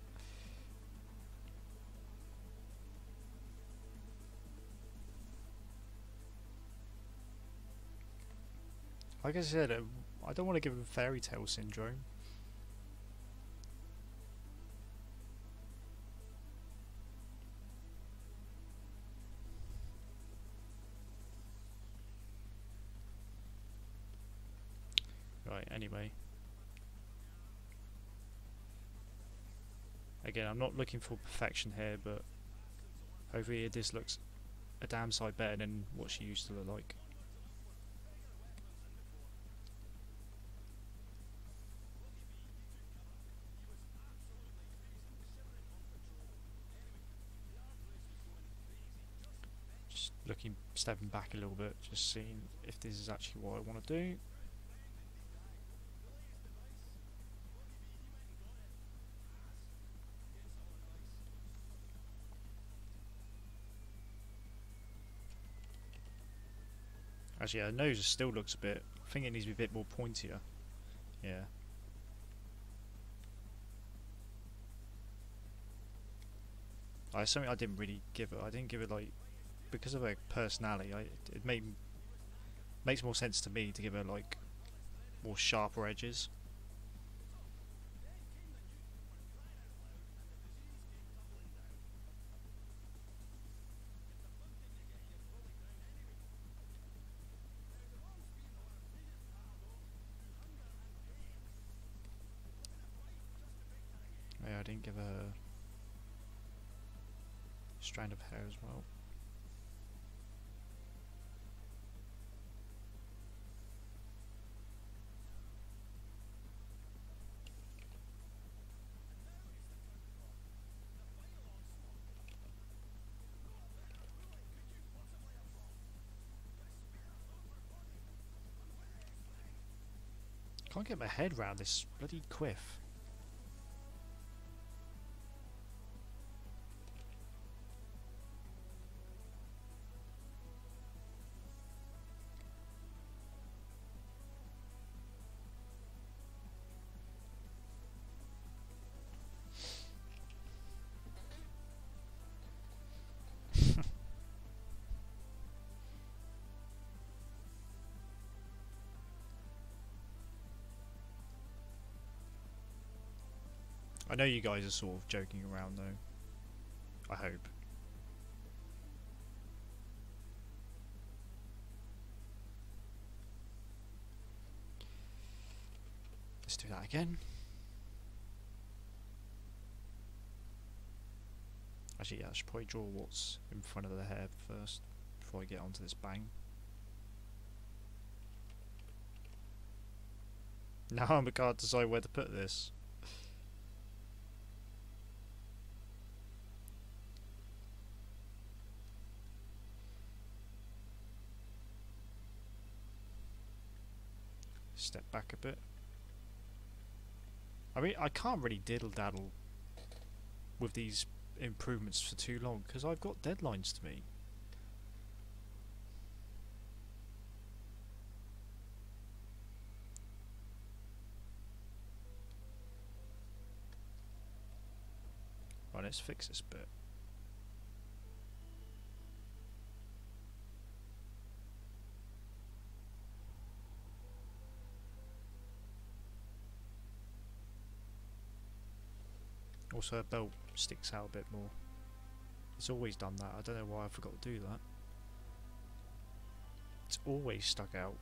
Like I said, I don't want to give him fairy tale syndrome. Right, anyway. Again, I'm not looking for perfection here, but over here this looks a damn sight better than what she used to look like. Stepping back a little bit, just seeing if this is actually what I want to do. Actually, her nose still looks a bit, I think it needs to be a bit more pointier. Yeah. Something I didn't really give it. I didn't give it like because of her personality, it makes more sense to me to give her like more sharper edges. Yeah, I didn't give her a strand of hair as well. Can't get my head round this bloody quiff. I know you guys are sort of joking around though. I hope. Let's do that again. Actually, yeah, I should probably draw what's in front of the hair first before I get onto this bang. Now I can't decide where to put this. Step back a bit. I mean, I can't really diddle-daddle with these improvements for too long because I've got deadlines to meet. Right, let's fix this bit. Also, her belt sticks out a bit more. It's always done that. I don't know why I forgot to do that. It's always stuck out.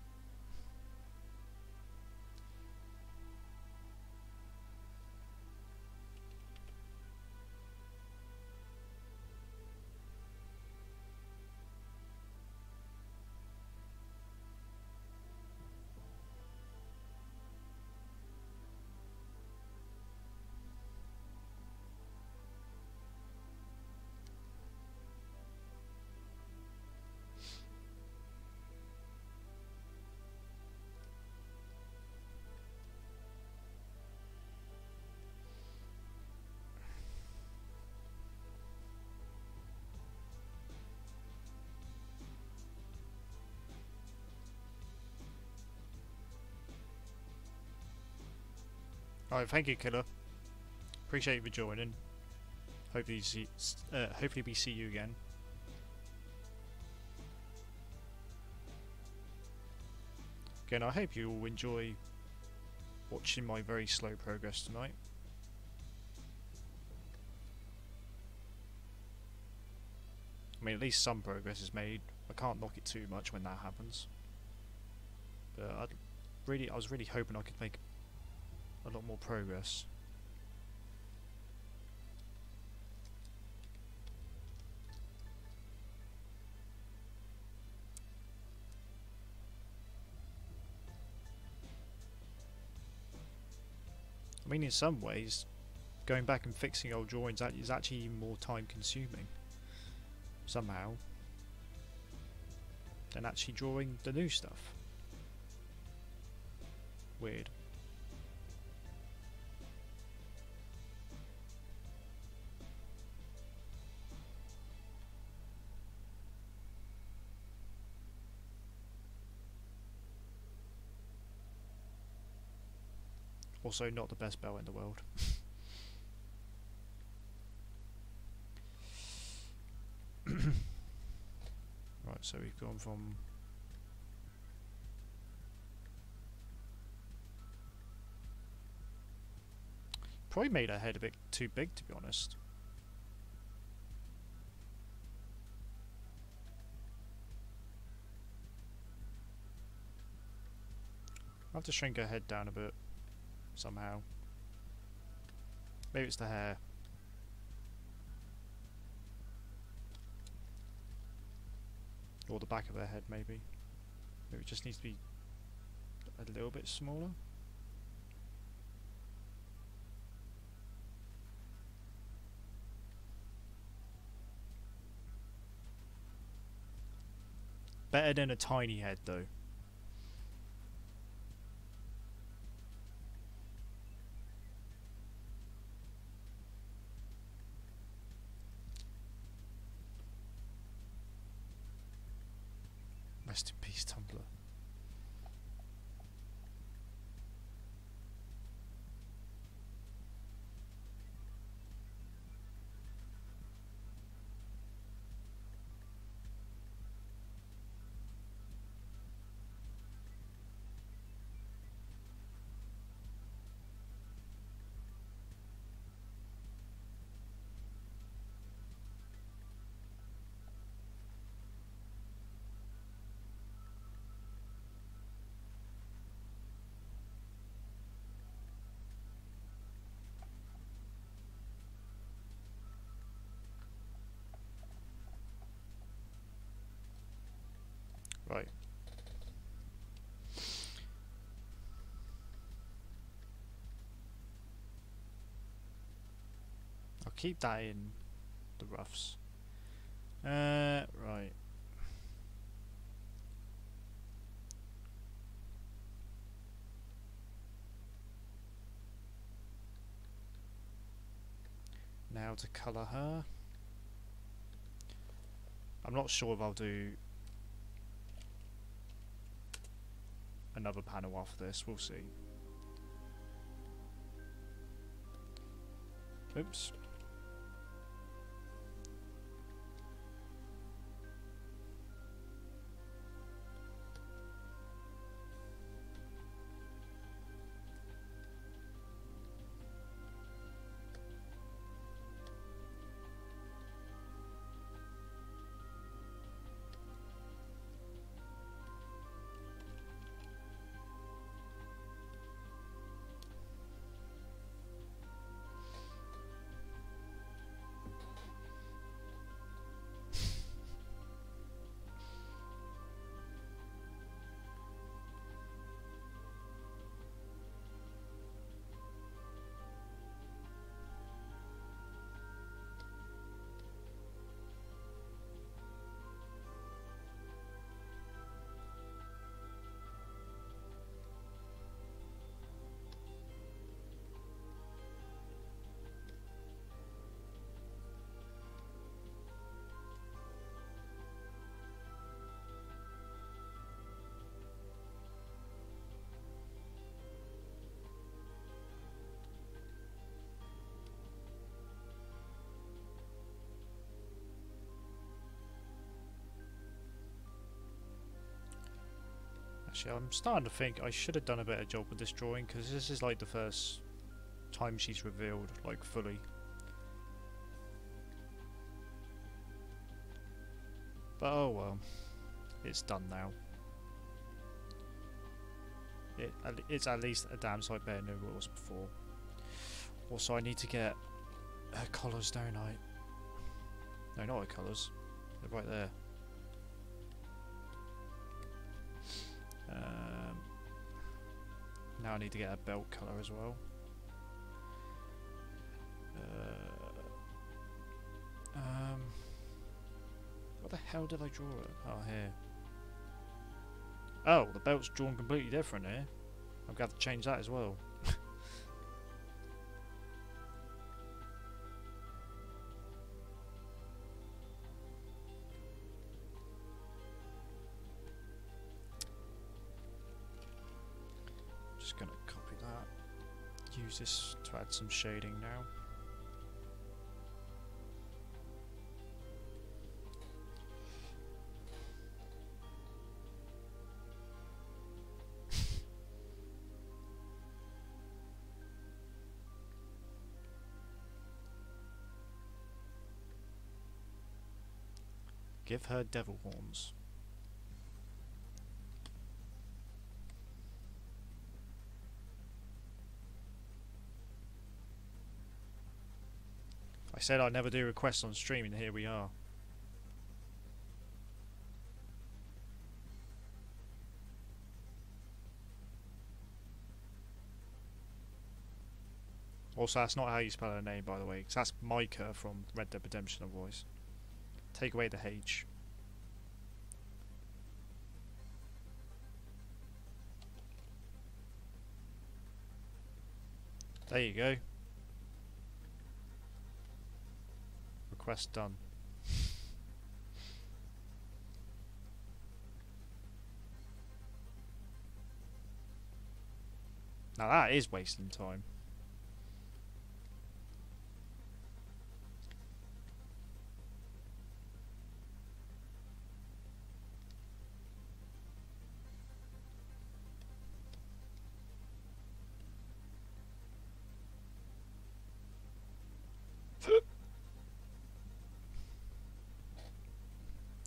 Alright, thank you, Killer. Appreciate you for joining. Hopefully we see you again. Again, I hope you all enjoy watching my very slow progress tonight. I mean, at least some progress is made. I can't knock it too much when that happens. But I was really hoping I could make a lot more progress. I mean, in some ways, going back and fixing old drawings is actually even more time consuming, somehow, than actually drawing the new stuff. Weird. Also, not the best belt in the world. Right, so we've gone from probably made her head a bit too big, to be honest. I'll have to shrink her head down a bit somehow. Maybe it's the hair. Or the back of her head, maybe. Maybe it just needs to be a little bit smaller. Better than a tiny head, though. Rest in peace, Tumblr. Right. I'll keep that in the roughs. Right. Now to colour her. I'm not sure if I'll do another panel after this, we'll see. Oops. Actually, I'm starting to think I should have done a better job with this drawing, because this is like the first time she's revealed, like, fully. But oh well, it's done now. It's at least a damn sight better than it was before. Also, I need to get her colours, don't I? No, not her colours. They're right there. Now I need to get a belt colour as well. What the hell did I draw it? Oh, here. Oh, the belt's drawn completely different here. I'm going to have to change that as well. Just going to copy that. Use this to add some shading now. Give her devil horns. I said I'd never do requests on stream, and here we are. Also, that's not how you spell her name, by the way, because that's Micah from Red Dead Redemption voice. Take away the H. There you go. Request done. Now that is wasting time.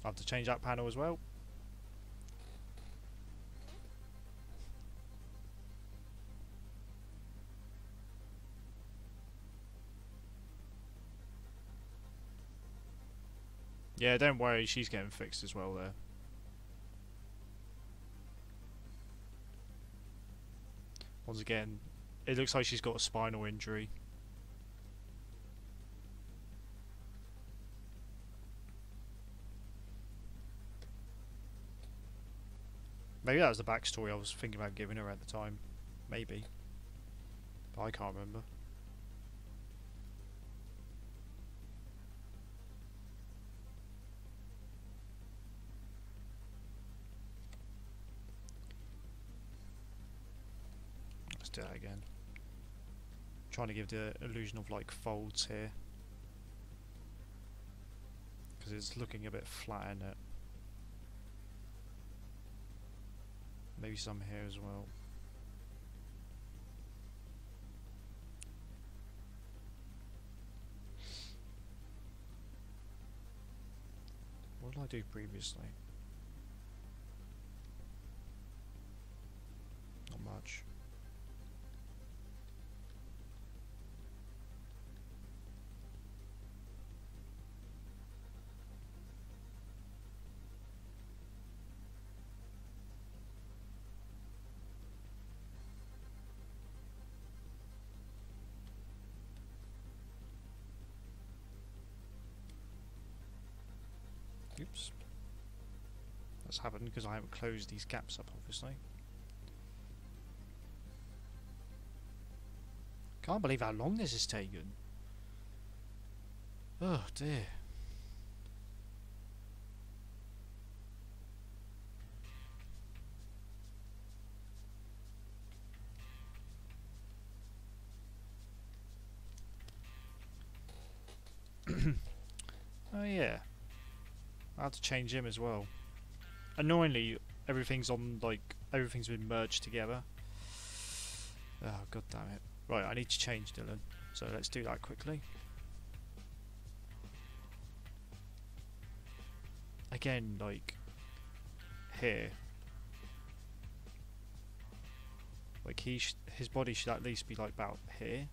I have to change that panel as well. Yeah, don't worry, she's getting fixed as well there. Once again, it looks like she's got a spinal injury. Maybe that was the backstory I was thinking about giving her at the time. Maybe. But I can't remember. Let's do that again. Trying to give the illusion of like folds here. Because it's looking a bit flat in it. Maybe some here as well. What did I do previously? Not much. Oops. That's happened because I haven't closed these gaps up, obviously. Can't believe how long this has taken. Oh dear. Oh yeah. I had to change him as well. Annoyingly, everything's been merged together. Oh god damn it. Right, I need to change Dylan. So let's do that quickly. Again, like here. Like his body should at least be like about here.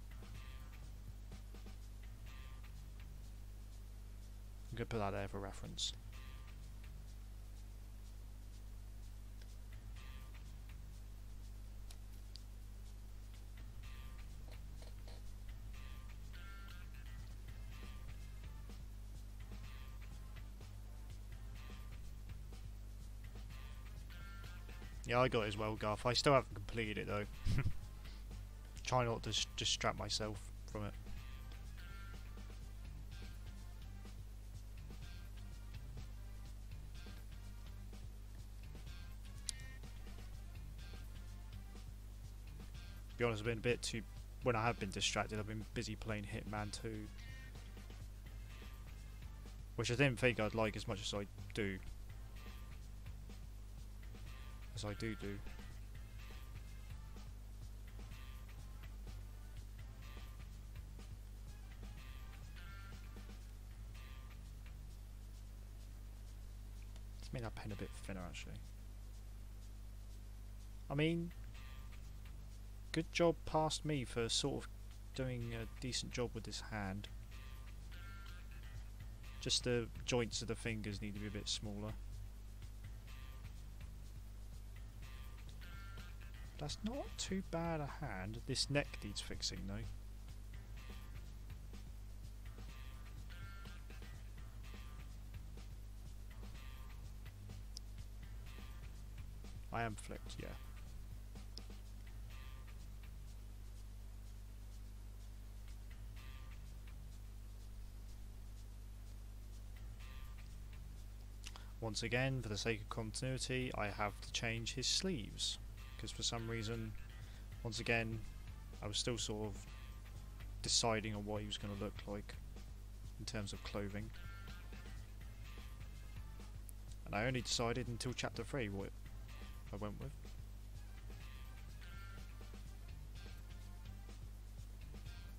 I'm gonna put that there for reference. Yeah, I got it as well, Garth. I still haven't completed it though. Try not to distract myself from it. To be honest, I've been a bit too... When I have been distracted, I've been busy playing Hitman 2. Which I didn't think I'd like as much as I do. As I do. make that pen a bit thinner actually. I mean, good job past me for sort of doing a decent job with this hand. Just the joints of the fingers need to be a bit smaller. That's not too bad a hand. This neck needs fixing though. I am flipped, yeah. Once again, for the sake of continuity, I have to change his sleeves. Because for some reason, once again, I was still sort of deciding on what he was going to look like in terms of clothing. And I only decided until chapter 3 what I went with.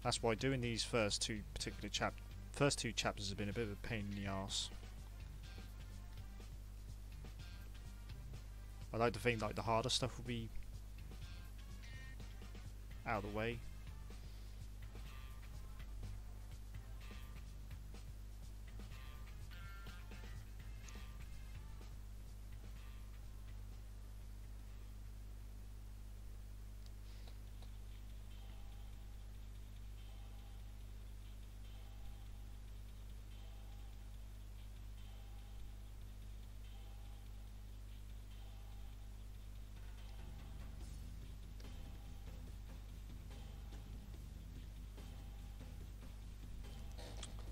That's why doing these first two chapters have been a bit of a pain in the arse. I like to think like the harder stuff will be out of the way.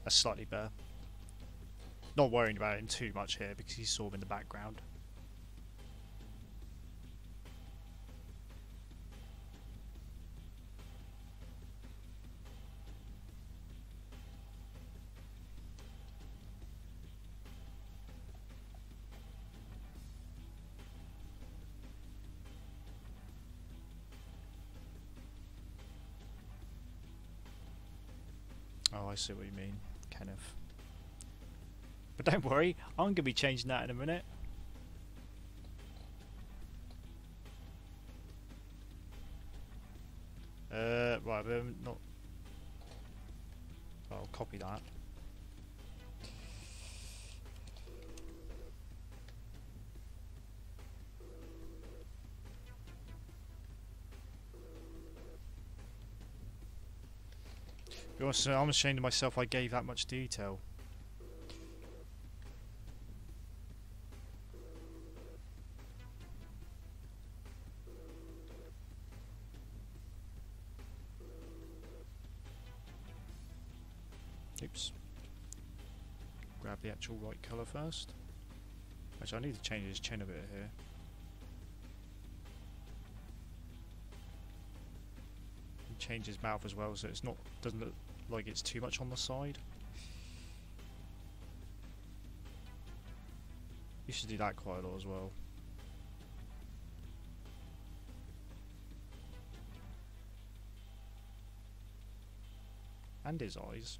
That's slightly better. Not worrying about him too much here because he's sort of in the background. Oh, I see what you mean, Kenneth. But don't worry, I'm going to be changing that in a minute. Right, but not... I'll copy that. I'm ashamed of myself I gave that much detail. Oops. Grab the actual right colour first. Actually, I need to change his chin a bit here. And change his mouth as well so it's not doesn't look like it's too much on the side. You should do that quite a lot as well. And his eyes.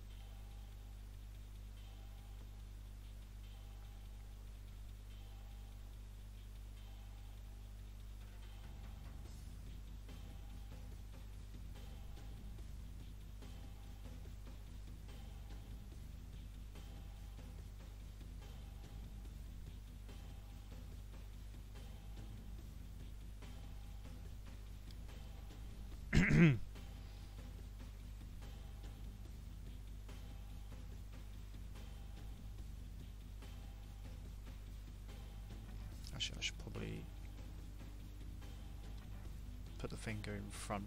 Actually, I should probably put the finger in front.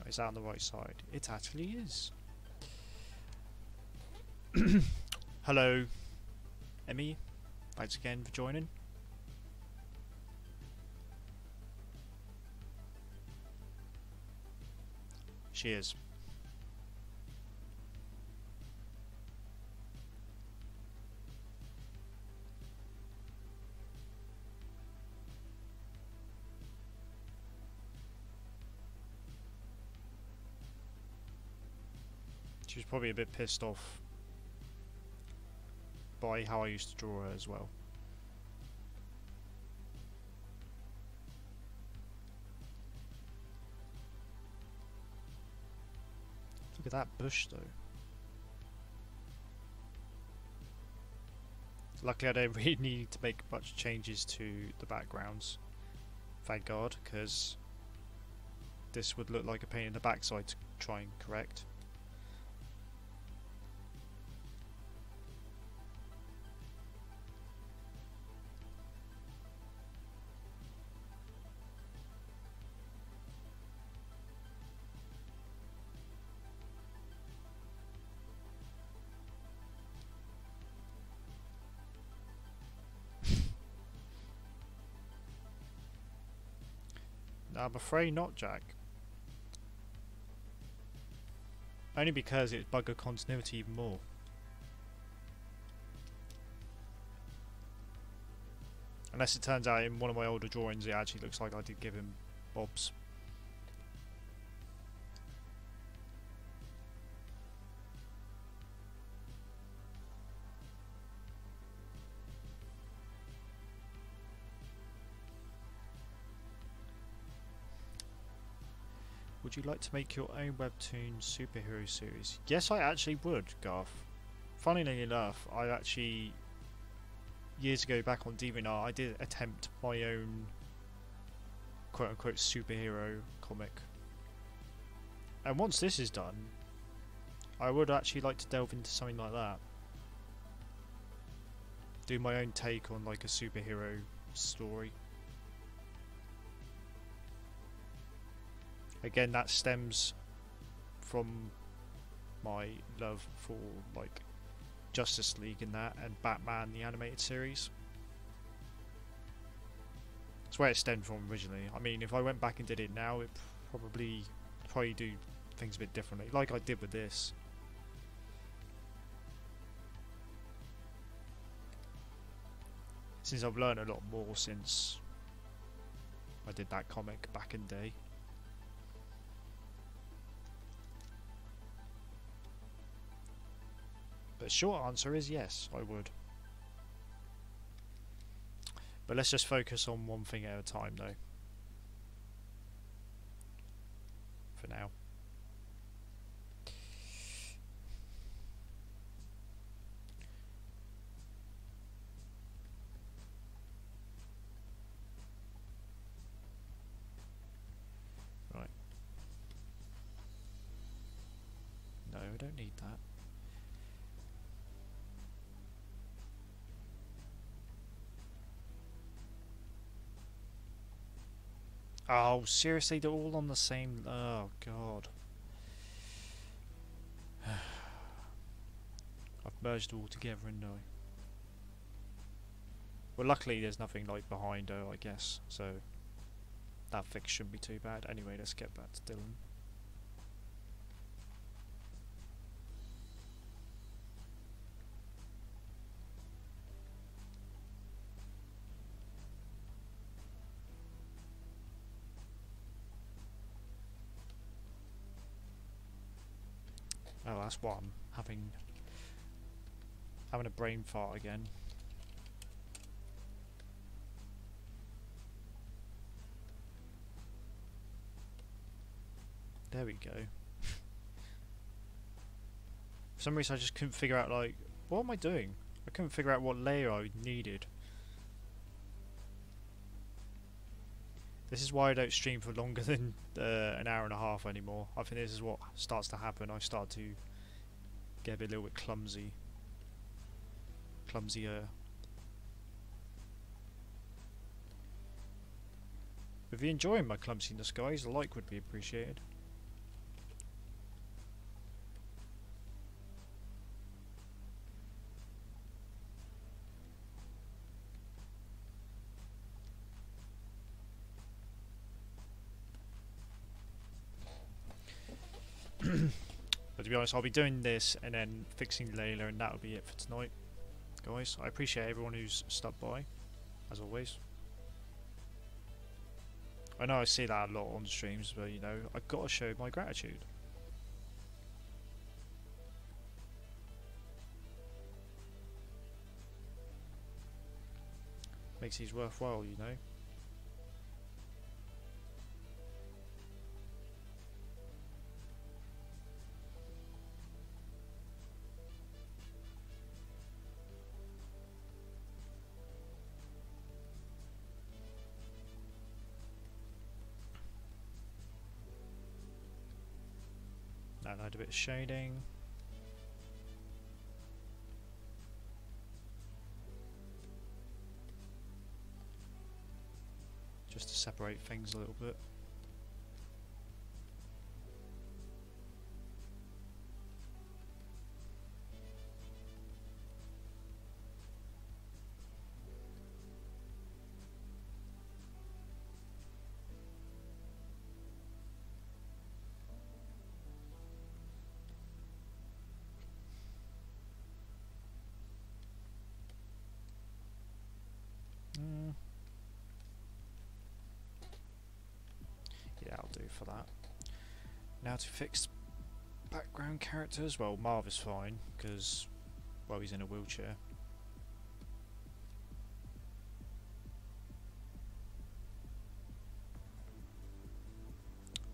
Is that on the right side? It actually is. Hello, Emmy. Thanks again for joining. She is. She was probably a bit pissed off by how I used to draw her as well. Look at that bush though. Luckily I don't really need to make much changes to the backgrounds. Thank God, because this would look like a pain in the backside to try and correct. I'm afraid not, Jack. Only because it bugger continuity even more. Unless it turns out in one of my older drawings it actually looks like I did give him bobs. Would you like to make your own webtoon superhero series? Yes, I actually would, Garth. Funnily enough, I actually, years ago back on DeviantArt, I did attempt my own quote-unquote superhero comic. And once this is done, I would actually like to delve into something like that. Do my own take on like a superhero story. Again, that stems from my love for like Justice League and that, and Batman the animated series. That's where it stemmed from originally. I mean, if I went back and did it now, it probably do things a bit differently, like I did with this. Since I've learned a lot more since I did that comic back in the day. But short answer is yes, I would. But let's just focus on one thing at a time though. For now. Right. No, I don't need that. Oh, seriously, they're all on the same... Oh, God. I've merged all together, and no. Well, luckily there's nothing like behind her, I guess, so that fix shouldn't be too bad. Anyway, let's get back to Dylan. Oh, that's what I'm having a brain fart again. There we go. For some reason I just couldn't figure out, like, what am I doing? I couldn't figure out what layer I needed. This is why I don't stream for longer than an hour and a half anymore. I think this is what starts to happen. I start to get a little bit clumsier. If you're enjoying my clumsiness, guys, a like would be appreciated. But to be honest, I'll be doing this and then fixing Layla, and that'll be it for tonight, guys. I appreciate everyone who's stuck by, as always. I know I see that a lot on streams, but you know, I've got to show my gratitude. Makes these worthwhile, you know. Now add a bit of shading. Just to separate things a little bit. Yeah, I'll do for that. Now to fix background characters. Well, Marv is fine because, well, he's in a wheelchair.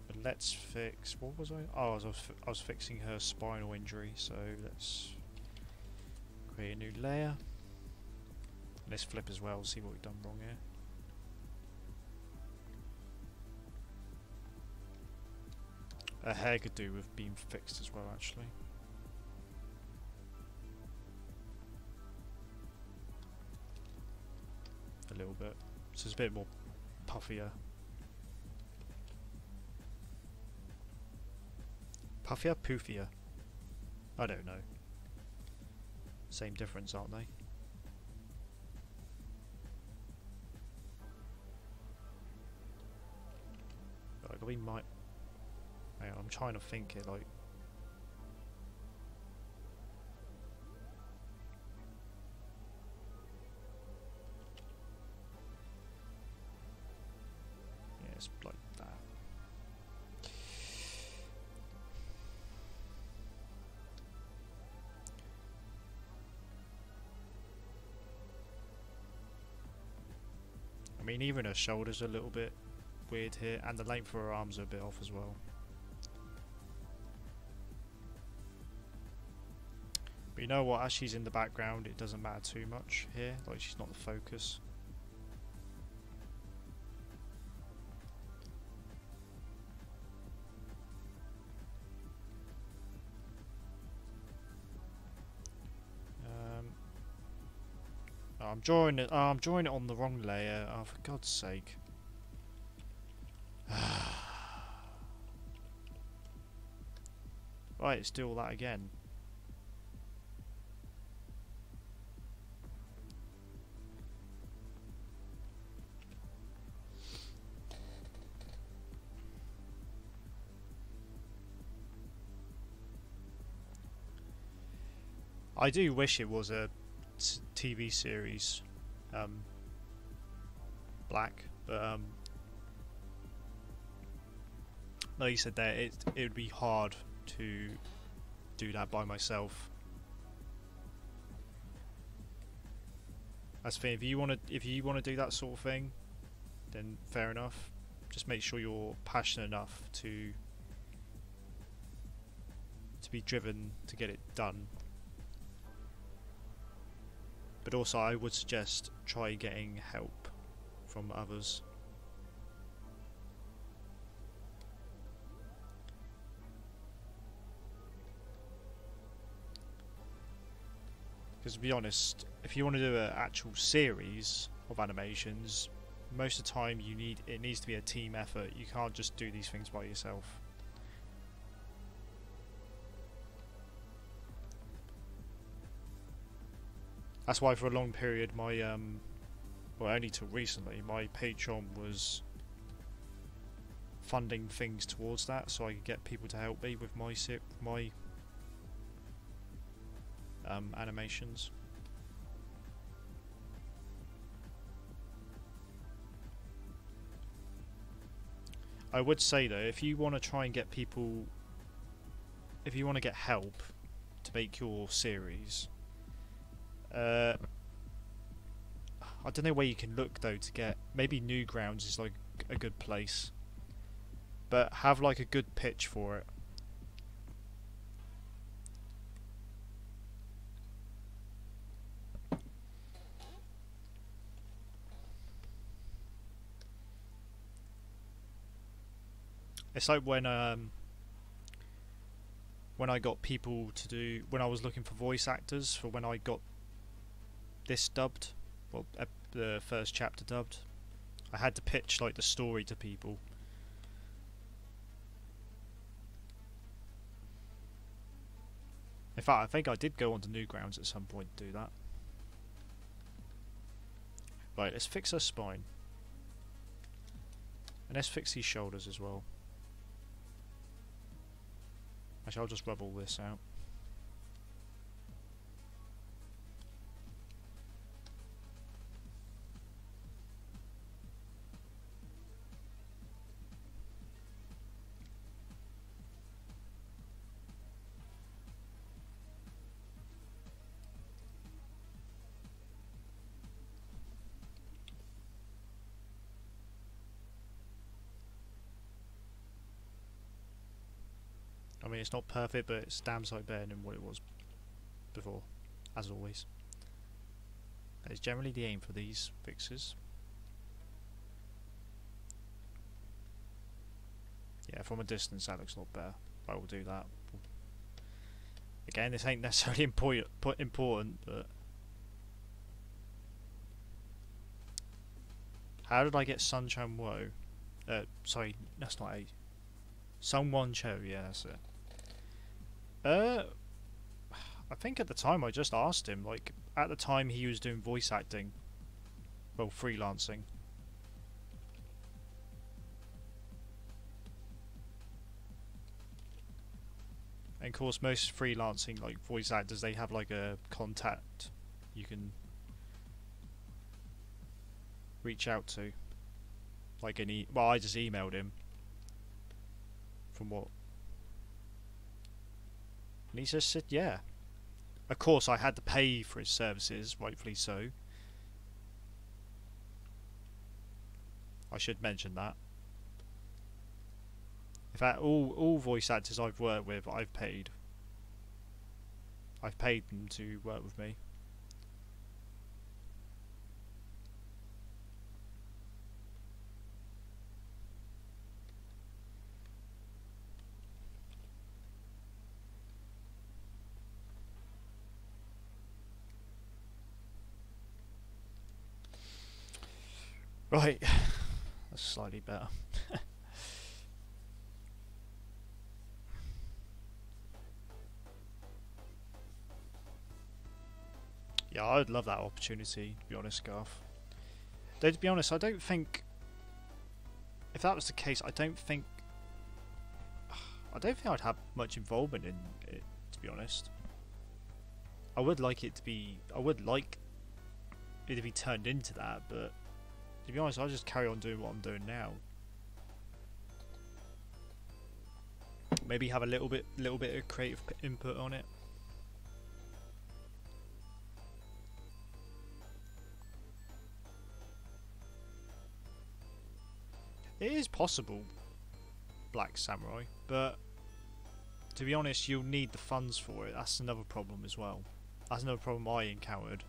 But let's fix. What was I? Oh, I was fixing her spinal injury. So let's create a new layer. Let's flip as well. See what we've done wrong here. Her hair could do with being fixed as well, actually. A little bit. So it's a bit more puffier. Puffier? Poofier? I don't know. Same difference, aren't they? Like, we might... Hang on, I'm trying to think it, like... Yeah, it's like that. I mean, even her shoulders are a little bit weird here, and the length of her arms are a bit off as well. But you know what, as she's in the background, it doesn't matter too much here, like she's not the focus. I'm drawing it. I'm drawing it on the wrong layer. Oh, for God's sake! Right, let's do all that again. I do wish it was a TV series, black, but like you said there, it would be hard to do that by myself. That's the thing. If you want to do that sort of thing, then fair enough. Just make sure you're passionate enough to be driven to get it done. But also, I would suggest try getting help from others. Because to be honest, if you want to do an actual series of animations, most of the time it needs to be a team effort. You can't just do these things by yourself. That's why for a long period my well, only till recently, my Patreon was funding things towards that, so I could get people to help me with my animations. I would say though, if you want to try and get people, if you want to get help to make your series, I don't know where you can look though to get. Maybe Newgrounds is like a good place, but have like a good pitch for it. It's like when I got people to do, when I was looking for voice actors for when I got this dubbed, well, the first chapter dubbed, I had to pitch like the story to people. In fact, I think I did go onto Newgrounds at some point to do that. Right, let's fix her spine. And let's fix these shoulders as well. Actually, I'll just rub all this out. I mean, it's not perfect, but it's damn sight better than what it was before, as always. That is generally the aim for these fixes. Yeah, from a distance that looks a lot better. I will do that. Again, this ain't necessarily important, but... How did I get Sunshine Woe? Sorry, that's not a... Someone Cho, yeah, that's it. I think at the time I just asked him, like, at the time he was doing voice acting, well, freelancing. And of course most freelancing, like, voice actors, they have like a contact you can reach out to. Like well, I just emailed him. From what? And he just said, yeah. Of course, I had to pay for his services, rightfully so. I should mention that. In fact, all voice actors I've worked with, I've paid. I've paid them to work with me. Right, that's slightly better. Yeah, I would love that opportunity, to be honest, Garth. Though, to be honest, I don't think... If that was the case, I don't think I'd have much involvement in it, to be honest. I would like it to be... I would like it to be turned into that, but... To be honest, I'll just carry on doing what I'm doing now. Maybe have a little bit of creative input on it. It is possible, Black Samurai, but to be honest, you'll need the funds for it. That's another problem as well. That's another problem I encountered.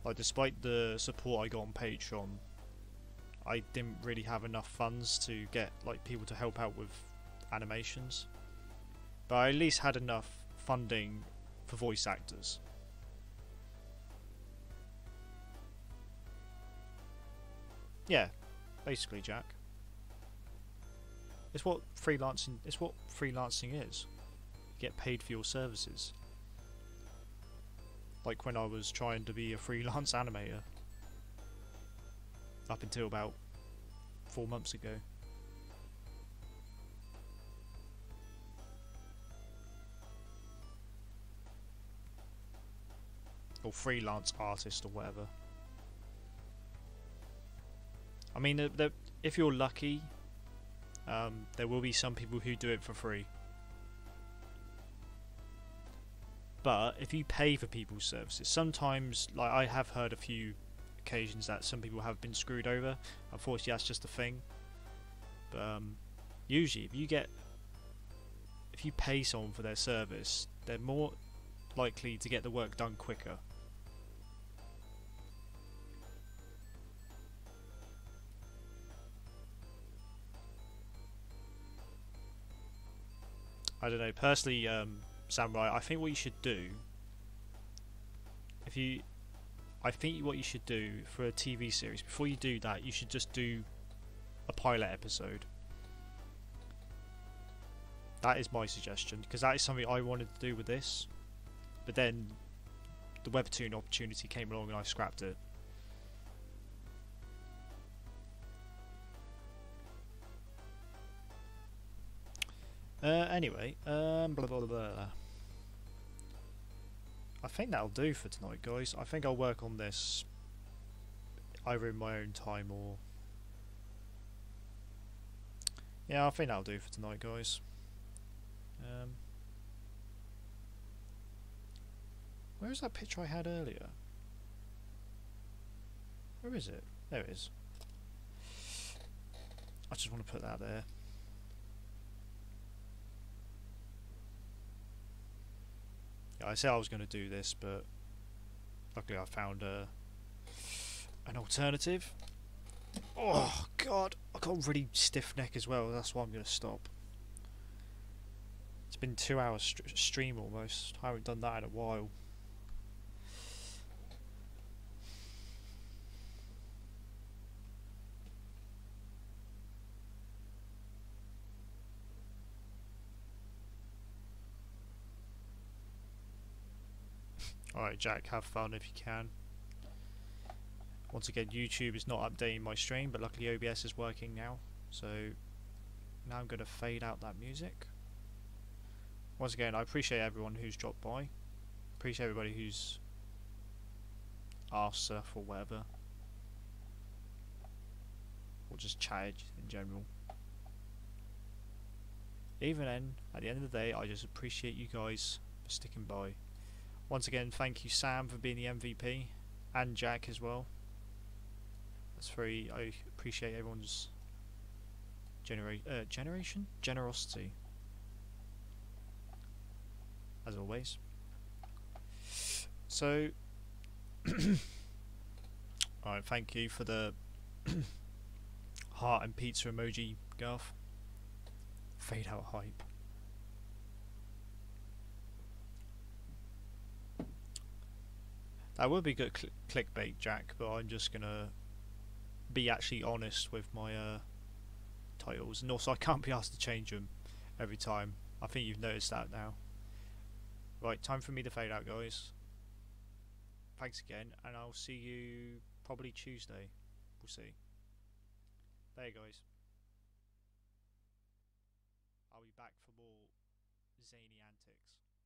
Like, despite the support I got on Patreon, I didn't really have enough funds to get like people to help out with animations. But I at least had enough funding for voice actors. Yeah, basically, Jack. It's what freelancing is. You get paid for your services. Like when I was trying to be a freelance animator. Up until about 4 months ago. Or freelance artist or whatever. I mean, if you're lucky, there will be some people who do it for free. But if you pay for people's services, sometimes, like I have heard a few occasions that some people have been screwed over. Unfortunately, that's just a thing. But usually, if you pay someone for their service, they're more likely to get the work done quicker. I don't know, personally, Samurai, I think what you should do, I think what you should do for a TV series, before you do that, you should just do a pilot episode. That is my suggestion, because that is something I wanted to do with this, but then the webtoon opportunity came along and I scrapped it. Anyway, blah blah blah. I think that'll do for tonight, guys. I think I'll work on this either in my own time or... Yeah, I think that'll do for tonight, guys. Where is that picture I had earlier? Where is it? There it is. I just want to put that there. Yeah, I said I was going to do this, but luckily I found an alternative. Oh god, I got a really stiff neck as well. That's why I'm going to stop. It's been 2 hours stream almost. I haven't done that in a while. Alright, Jack, have fun if you can. Once again, YouTube is not updating my stream, but luckily OBS is working now. So now I'm going to fade out that music. Once again, I appreciate everyone who's dropped by. Appreciate everybody who's asked stuff or whatever. Or just chatted in general. Even then, at the end of the day, I just appreciate you guys for sticking by. Once again, thank you Sam for being the MVP, and Jack as well. I appreciate everyone's generosity, as always. So, alright, thank you for the heart and pizza emoji, Garth. Fade out hype. That would be good clickbait, Jack, but I'm just gonna be actually honest with my titles, and also I can't be asked to change them every time. I think you've noticed that now. Right, time for me to fade out, guys. Thanks again, and I'll see you probably Tuesday. We'll see. There you guys. I'll be back for more zany antics.